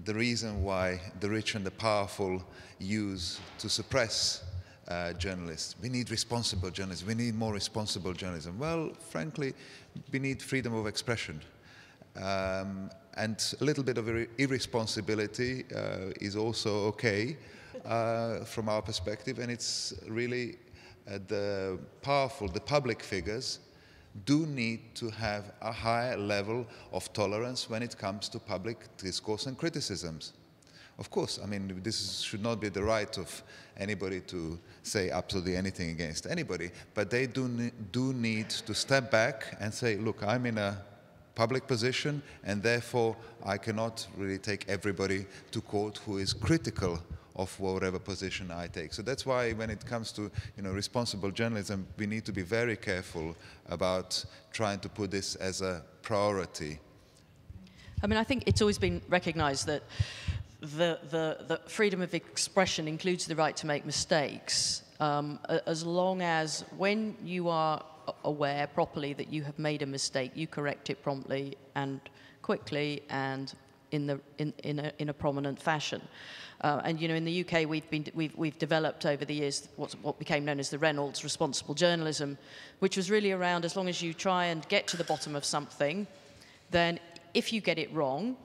the reason why the rich and the powerful use to suppress journalists. We need responsible journalism. We need more responsible journalism. Well, frankly, we need freedom of expression. And a little bit of irresponsibility is also okay from our perspective, and it's really the powerful, the public figures do need to have a higher level of tolerance when it comes to public discourse and criticisms. Of course, I mean, this should not be the right of anybody to say absolutely anything against anybody, but they do need to step back and say, look, I'm in a public position, and therefore I cannot really take everybody to court who is critical of whatever position I take. So that's why when it comes to responsible journalism, we need to be very careful about trying to put this as a priority. I mean, I think it's always been recognized that the freedom of expression includes the right to make mistakes, as long as when you are aware properly that you have made a mistake, you correct it promptly and quickly and in a prominent fashion. And in the UK, we've developed over the years what became known as the Reynolds responsible journalism, which was really around, as long as you try and get to the bottom of something, then if you get it wrong,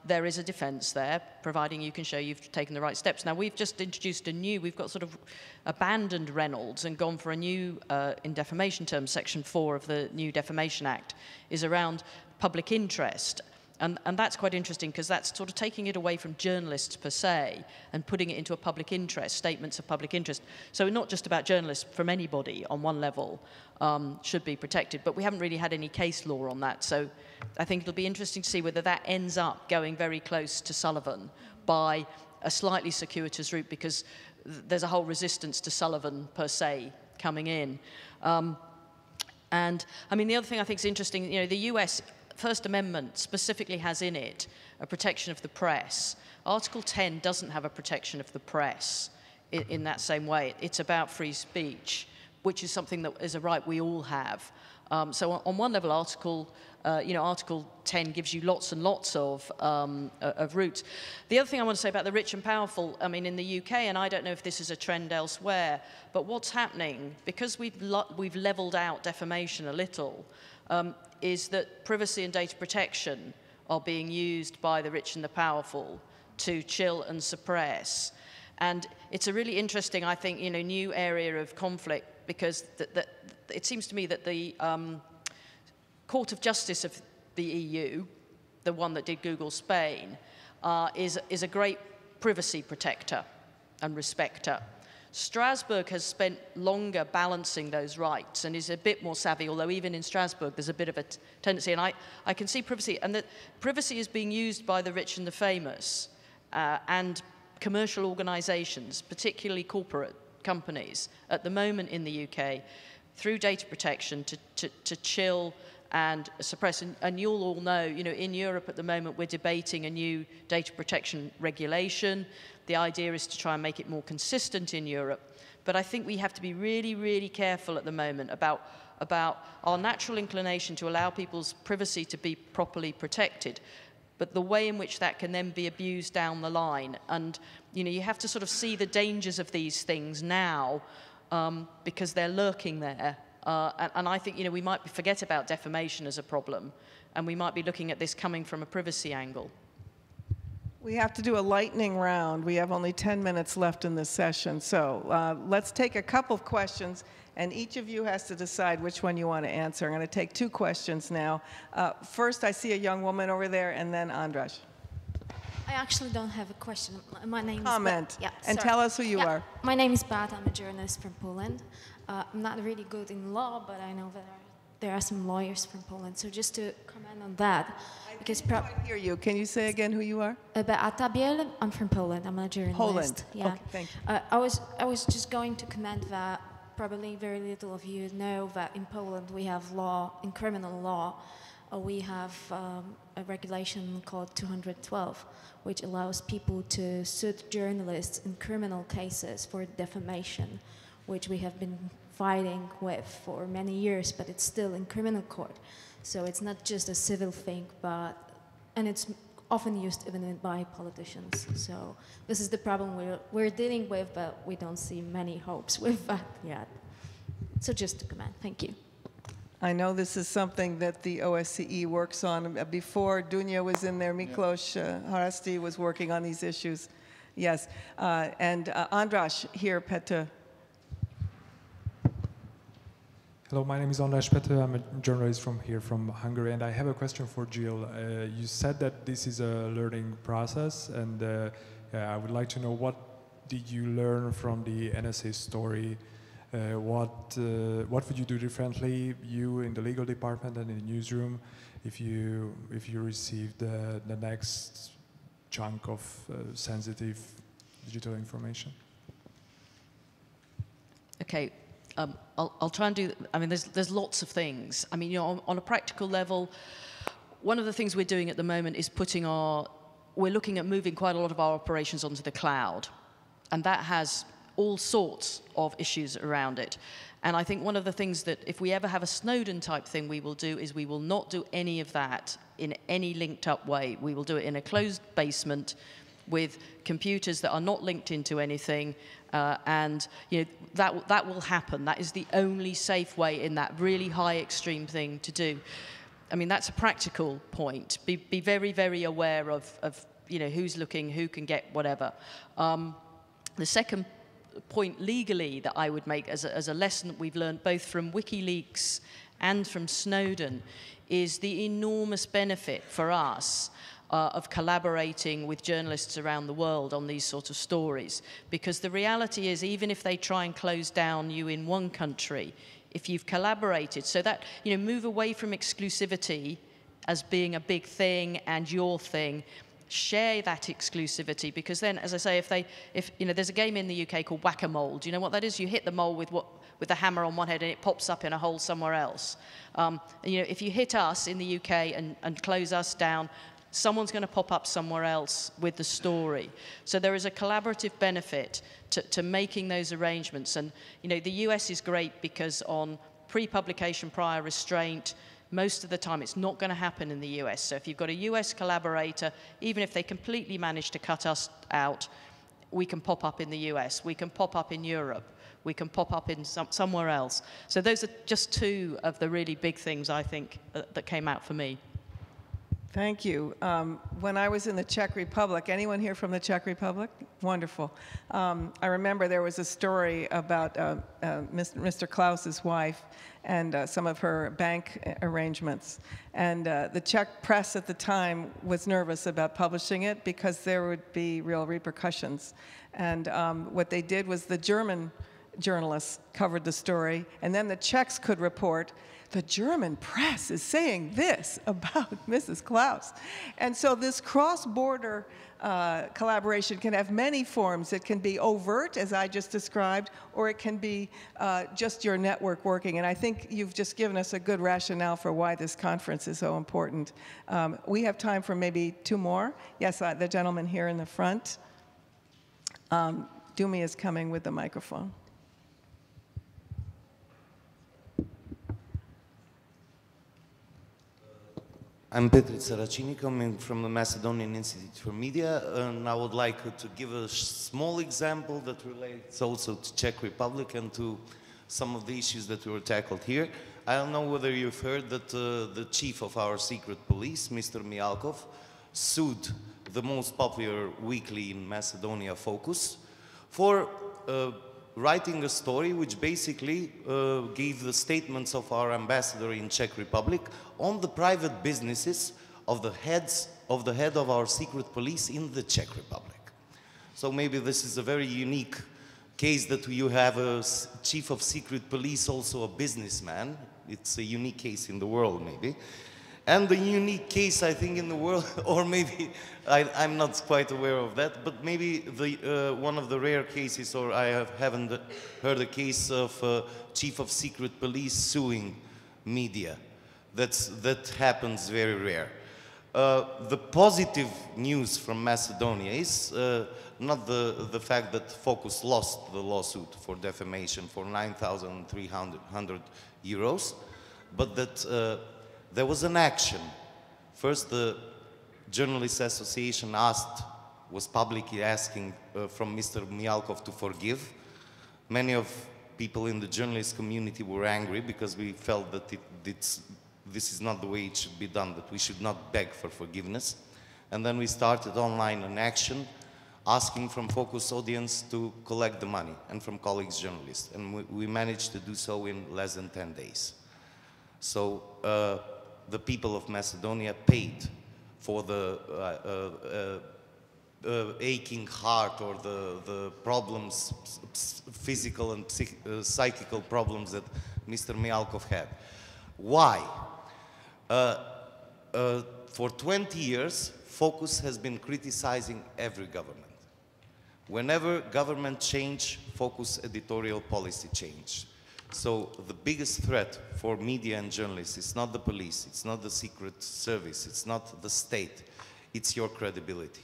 there is a defense there, providing you can show you've taken the right steps. Now, we've just introduced we've got sort of abandoned Reynolds and gone for a new, in defamation terms, Section 4 of the new Defamation Act is around public interest. And that's quite interesting, because that's sort of taking it away from journalists per se and putting it into a public interest, statements of public interest. So not just about journalists, from anybody on one level should be protected. But we haven't really had any case law on that. So I think it'll be interesting to see whether that ends up going very close to Sullivan by a slightly circuitous route, because there's a whole resistance to Sullivan per se coming in. And I mean, the other thing I think is interesting, the US First Amendment specifically has in it a protection of the press. Article 10 doesn't have a protection of the press in that same way. It's about free speech, which is something that is a right we all have. So on one level, Article 10 gives you lots and lots of routes. The other thing I want to say about the rich and powerful, I mean, in the UK, and I don't know if this is a trend elsewhere, but what's happening, because we've leveled out defamation a little, is that privacy and data protection are being used by the rich and the powerful to chill and suppress. And it's a really interesting, I think, new area of conflict, because it seems to me that the Court of Justice of the EU, the one that did Google Spain, is a great privacy protector and respecter. Strasbourg has spent longer balancing those rights and is a bit more savvy, although even in Strasbourg there's a bit of a tendency, and I can see privacy, and that privacy is being used by the rich and the famous and commercial organizations, particularly corporate companies, at the moment in the UK, through data protection to chill and suppress. And you'll all know, in Europe at the moment, we're debating a new data protection regulation. The idea is to try and make it more consistent in Europe. But I think we have to be really, really careful at the moment about our natural inclination to allow people's privacy to be properly protected, but the way in which that can then be abused down the line. And, you have to sort of see the dangers of these things now, because they're lurking there. And I think, we might forget about defamation as a problem, and we might be looking at this coming from a privacy angle. We have to do a lightning round. We have only 10 minutes left in this session. So let's take a couple of questions, and each of you has to decide which one you want to answer. I'm going to take 2 questions now. First, I see a young woman over there, and then Andras. I actually don't have a question. My name Comment. is... Yeah, and tell us who you are. My name is Beata. I'm a journalist from Poland. I'm not really good in law, but I know that there are some lawyers from Poland. So just to comment on that, because I can't hear you. Can you say again who you are? Beata Biel. I'm from Poland. I'm a journalist. Poland. Yeah. Okay, thank you. I was just going to comment that probably very little of you know that in Poland we have law, in criminal law, we have a regulation called 212, which allows people to sue journalists in criminal cases for defamation, which we have been fighting with for many years, but it's still in criminal court. So it's not just a civil thing, and it's often used even by politicians. So this is the problem we're dealing with, but we don't see many hopes with that yet. So just to comment, thank you. I know this is something that the OSCE works on. Before Dunya was in there, Miklos Harasti was working on these issues. Yes. And Andras here, Pete. Hello, my name is Andras Pete. I'm a journalist from Hungary, and I have a question for Jill. You said that this is a learning process, and I would like to know, what did you learn from the NSA story? What would you do differently, you in the legal department and in the newsroom, if you received the next chunk of sensitive digital information? Okay, I'll try and do. I mean, there's lots of things. I mean, on a practical level, one of the things we're doing at the moment is we're looking at moving quite a lot of our operations onto the cloud, and that has all sorts of issues around it. And I think one of the things that, if we ever have a Snowden type thing, we will do is we will not do any of that in any linked up way. We will do it in a closed basement with computers that are not linked into anything, and that will happen. That is the only safe way in that really high extreme thing to do. I mean, that's a practical point. Be very, very aware of who's looking, who can get whatever. The second point legally that I would make as a lesson that we've learned both from WikiLeaks and from Snowden is the enormous benefit for us of collaborating with journalists around the world on these sort of stories. Because the reality is, even if they try and close down you in one country, if you've collaborated, so that, move away from exclusivity as being a big thing and your thing, share that exclusivity, because then, as I say, if there's a game in the UK called Whack-A-Mole. Do you know what that is? You hit the mole with the hammer on one head and it pops up in a hole somewhere else. If you hit us in the UK and close us down, someone's going to pop up somewhere else with the story. So there is a collaborative benefit to making those arrangements. And the US is great because on pre-publication prior restraint. Most of the time, it's not going to happen in the US. So if you've got a US collaborator, even if they completely manage to cut us out, we can pop up in the US, we can pop up in Europe, we can pop up in somewhere else. So those are just two of the really big things, I think, that came out for me. Thank you. When I was in the Czech Republic, anyone here from the Czech Republic? Wonderful. I remember there was a story about Mr. Klaus's wife and some of her bank arrangements. And the Czech press at the time was nervous about publishing it because there would be real repercussions. And what they did was the German journalists covered the story, and then the Czechs could report, the German press is saying this about Mrs. Klaus. And so this cross-border collaboration can have many forms. It can be overt, as I just described, or it can be just your network working. And I think you've just given us a good rationale for why this conference is so important. We have time for maybe two more. Yes, the gentleman here in the front. Dumi is coming with the microphone. I'm Petri Saracini, coming from the Macedonian Institute for Media, and I would like to give a small example that relates also to Czech Republic and to some of the issues that were tackled here. I don't know whether you've heard that the chief of our secret police, Mr. Mialkov, sued the most popular weekly in Macedonia, Focus, for writing a story which basically gave the statements of our ambassador in Czech Republic on the private businesses of the head of our secret police in the Czech Republic. So maybe this is a very unique case that you have a chief of secret police, also a businessman. It's a unique case in the world, maybe. And the unique case, I think, in the world, or maybe I'm not quite aware of that, but maybe one of the rare cases, or I haven't heard a case of chief of secret police suing media. That happens very rare. The positive news from Macedonia is not the fact that Focus lost the lawsuit for defamation for 9,300 euros, but that there was an action. First, the Journalists Association was publicly asking from Mr. Mialkov to forgive. Many of people in the journalist community were angry because we felt that this is not the way it should be done, that we should not beg for forgiveness. And then we started online an action asking from Focus audience to collect the money and from colleagues journalists. And we managed to do so in less than 10 days. So the people of Macedonia paid for the aching heart or the problems, physical and psychical problems that Mr. Mialkov had. Why? For 20 years, Focus has been criticizing every government. Whenever government changed, Focus editorial policy changed. So the biggest threat for media and journalists is not the police, it's not the secret service, it's not the state, it's your credibility.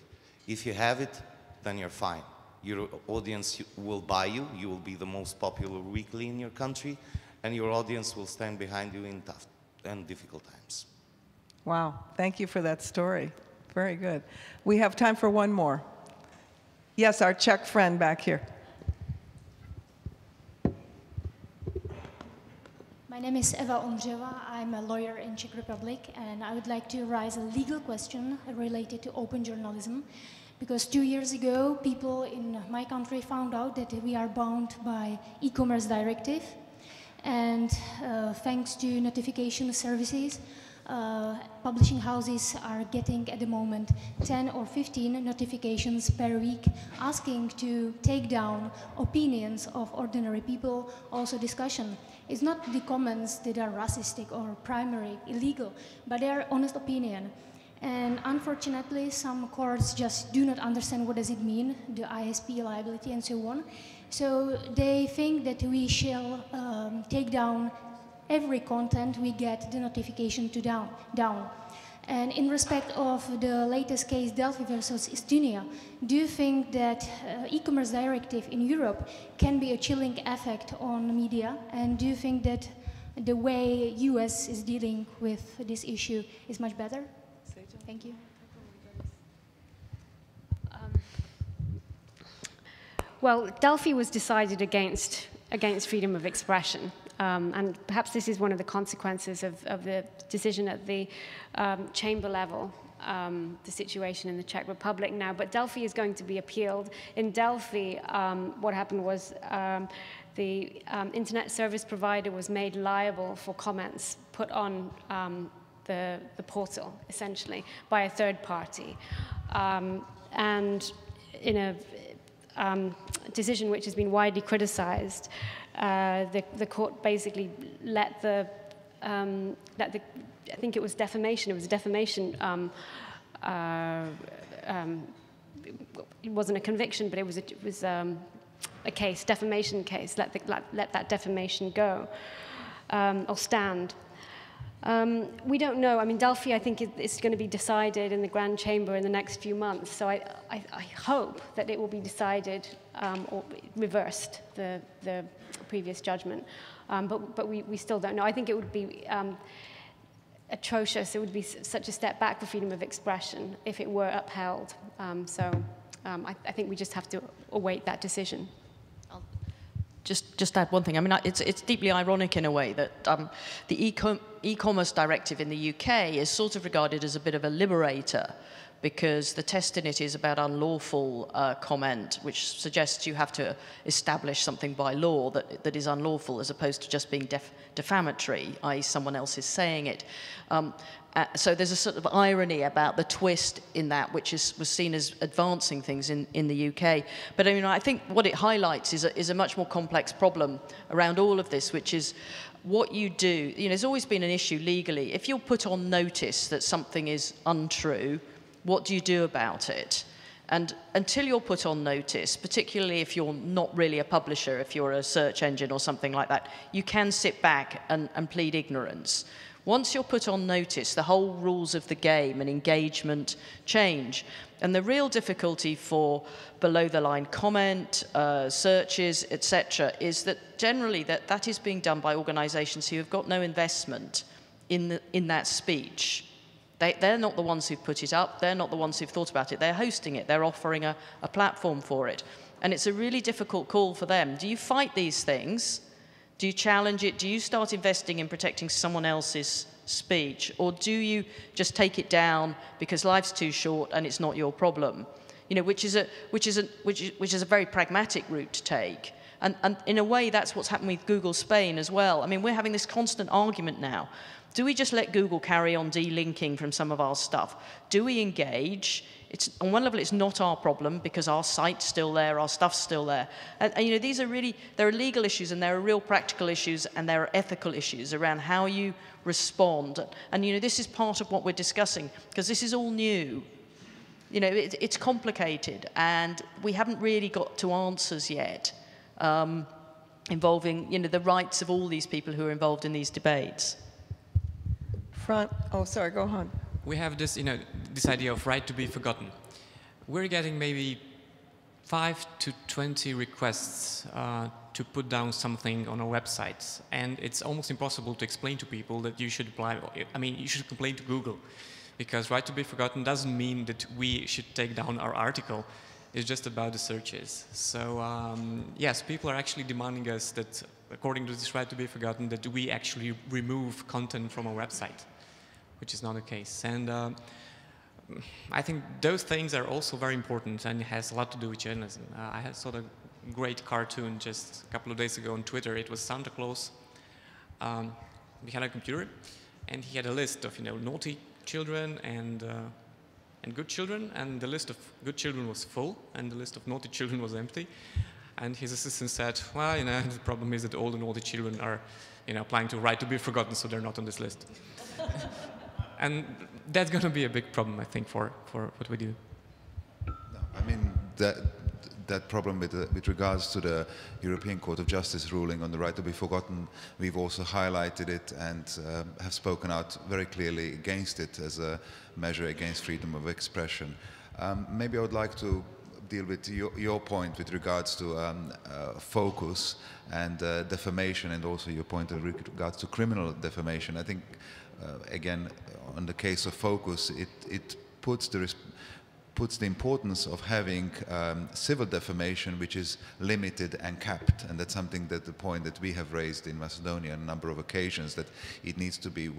If you have it, then you're fine. Your audience will buy you, you will be the most popular weekly in your country, and your audience will stand behind you in tough and difficult times. Wow, thank you for that story. Very good. We have time for one more. Yes, our Czech friend back here. My name is Eva Ondřeva. I'm a lawyer in Czech Republic, and I would like to raise a legal question related to open journalism. Because 2 years ago, people in my country found out that we are bound by e-commerce directive. And thanks to notification services, publishing houses are getting at the moment 10 or 15 notifications per week asking to take down opinions of ordinary people, also discussion. It's not the comments that are racistic or primary illegal, but they are honest opinion. And unfortunately, some courts just do not understand what does it mean, the ISP liability and so on. So they think that we shall take down every content we get the notification to down. And in respect of the latest case, Delphi versus Estonia, do you think that e-commerce directive in Europe can be a chilling effect on media? And do you think that the way US is dealing with this issue is much better? Thank you. Well, Delphi was decided against freedom of expression. And perhaps this is one of the consequences of the decision at the chamber level, the situation in the Czech Republic now. But Delphi is going to be appealed. In Delphi, what happened was the internet service provider was made liable for comments put on the portal, essentially, by a third party. And in a decision which has been widely criticized, the court basically let the I think it was defamation. It was a defamation. It wasn't a conviction, but it was a case, defamation case. Let that defamation go or stand. We don't know. I mean, Delphi, I think, is going to be decided in the Grand Chamber in the next few months. So I hope that it will be decided or reversed, the previous judgment. But we still don't know. I think it would be atrocious. It would be such a step back for freedom of expression if it were upheld. I think we just have to await that decision. Just add one thing. I mean, it's deeply ironic in a way that the e-commerce directive in the UK is sort of regarded as a bit of a liberator, because the test in it is about unlawful comment, which suggests you have to establish something by law that is unlawful, as opposed to just being defamatory, i.e. someone else is saying it. So there's a sort of irony about the twist in that, which was seen as advancing things in the UK. But I mean, I think what it highlights is a much more complex problem around all of this, which is what you do. You know, there's always been an issue legally. If you're put on notice that something is untrue, what do you do about it? And until you're put on notice, particularly if you're not really a publisher, if you're a search engine or something like that, you can sit back and plead ignorance. Once you're put on notice, the whole rules of the game and engagement change. And the real difficulty for below-the-line comment, searches, etc., is that generally that is being done by organisations who have got no investment in that speech. They're not the ones who've put it up. They're not the ones who've thought about it. They're hosting it. They're offering a platform for it. And it's a really difficult call for them. Do you fight these things? Do you challenge it? Do you start investing in protecting someone else's speech? Or do you just take it down because life's too short and it's not your problem? You know, which is a very pragmatic route to take. And in a way, that's what's happened with Google Spain as well. I mean, we're having this constant argument now. Do we just let Google carry on delinking from some of our stuff? Do we engage? On one level, it's not our problem because our site's still there, our stuff's still there. And you know, these are really, there are legal issues and there are real practical issues and there are ethical issues around how you respond. And you know, this is part of what we're discussing because this is all new. You know, it's complicated and we haven't really got to answers yet involving, you know, the rights of all these people who are involved in these debates. Oh, sorry, go on. We have this, you know, this idea of right to be forgotten. We're getting maybe 5 to 20 requests to put down something on our websites, and it's almost impossible to explain to people that you should apply. I mean, you should complain to Google, because right to be forgotten doesn't mean that we should take down our article. It's just about the searches. So yes, people are actually demanding us that, according to this right to be forgotten, that we actually remove content from our website, which is not the case. And I think those things are also very important and it has a lot to do with journalism. I saw a great cartoon just a couple of days ago on Twitter. It was Santa Claus. He had a computer and he had a list of, you know, naughty children and good children, and the list of good children was full and the list of naughty children was empty. And his assistant said, well, you know, the problem is that all the naughty children are, you know, applying to right to be forgotten, so they're not on this list. And that's going to be a big problem, I think, for what we do. No, I mean, that problem with regards to the European Court of Justice ruling on the right to be forgotten, we've also highlighted it and have spoken out very clearly against it as a measure against freedom of expression. Maybe I would like to deal with your point with regards to focus and defamation, and also your point with regards to criminal defamation. I think, again, on the case of focus, it puts the importance of having civil defamation, which is limited and capped, and that's something that the point that we have raised in Macedonia on a number of occasions, that it needs to be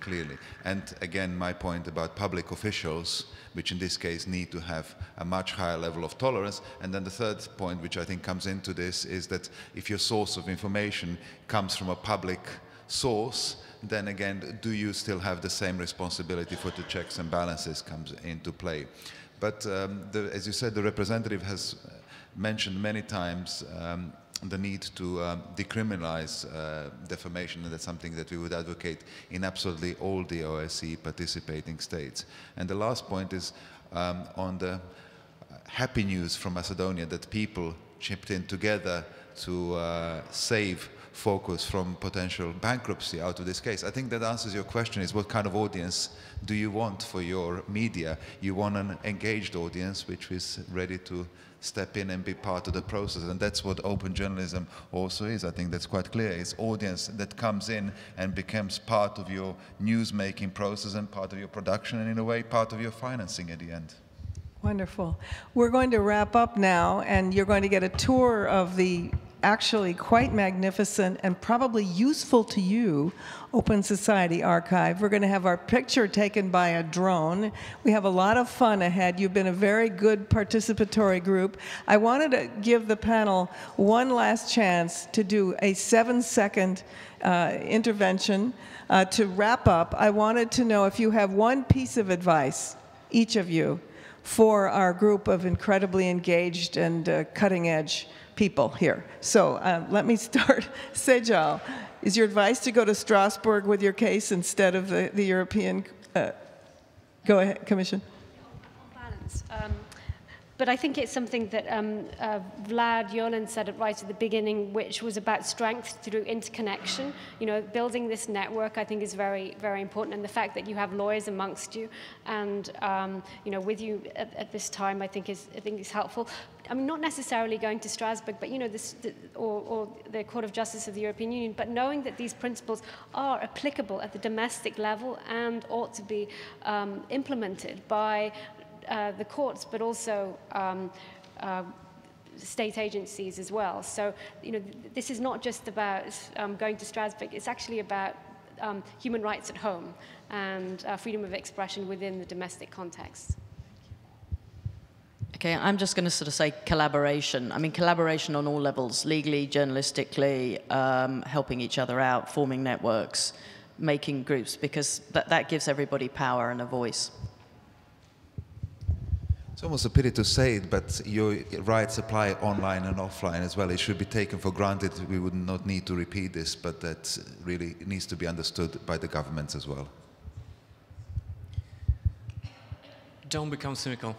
clearly. And again, my point about public officials, which in this case need to have a much higher level of tolerance. And then the third point, which I think comes into this, is that if your source of information comes from a public source, then again, do you still have the same responsibility for the checks and balances comes into play? But as you said, the representative has mentioned many times the need to decriminalize defamation, and that's something that we would advocate in absolutely all the OSCE participating states. And the last point is on the happy news from Macedonia that people chipped in together to save Focus from potential bankruptcy out of this case. I think that answers your question, is what kind of audience do you want for your media? You want an engaged audience which is ready to step in and be part of the process, and that's what open journalism also is. I think that's quite clear. It's audience that comes in and becomes part of your news-making process and part of your production, and in a way part of your financing at the end. Wonderful. We're going to wrap up now, and you're going to get a tour of the actually quite magnificent and probably useful to you Open Society Archive. We're going to have our picture taken by a drone. We have a lot of fun ahead. You've been a very good participatory group. I wanted to give the panel one last chance to do a 7-second intervention to wrap up. I wanted to know if you have one piece of advice, each of you, for our group of incredibly engaged and cutting-edge people here. So let me start. Sejal, is your advice to go to Strasbourg with your case instead of the European? Go ahead, Commission. Balance. But I think it's something that Vlad Jolan said right at the beginning, which was about strength through interconnection. You know, building this network, I think, is very, very important. And the fact that you have lawyers amongst you and, you know, with you at this time, I think is helpful. I mean, not necessarily going to Strasbourg, but, you know, or the Court of Justice of the European Union, but knowing that these principles are applicable at the domestic level and ought to be implemented by the courts, but also state agencies as well. So, you know, this is not just about going to Strasbourg. It's actually about human rights at home and freedom of expression within the domestic context. Okay, I'm just going to sort of say collaboration. I mean, collaboration on all levels, legally, journalistically, helping each other out, forming networks, making groups, because that gives everybody power and a voice. It's almost a pity to say it, but your rights apply online and offline as well. It should be taken for granted. We would not need to repeat this, but that really needs to be understood by the governments as well. Don't become cynical.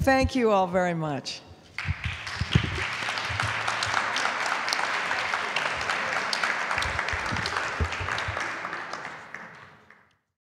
Thank you all very much.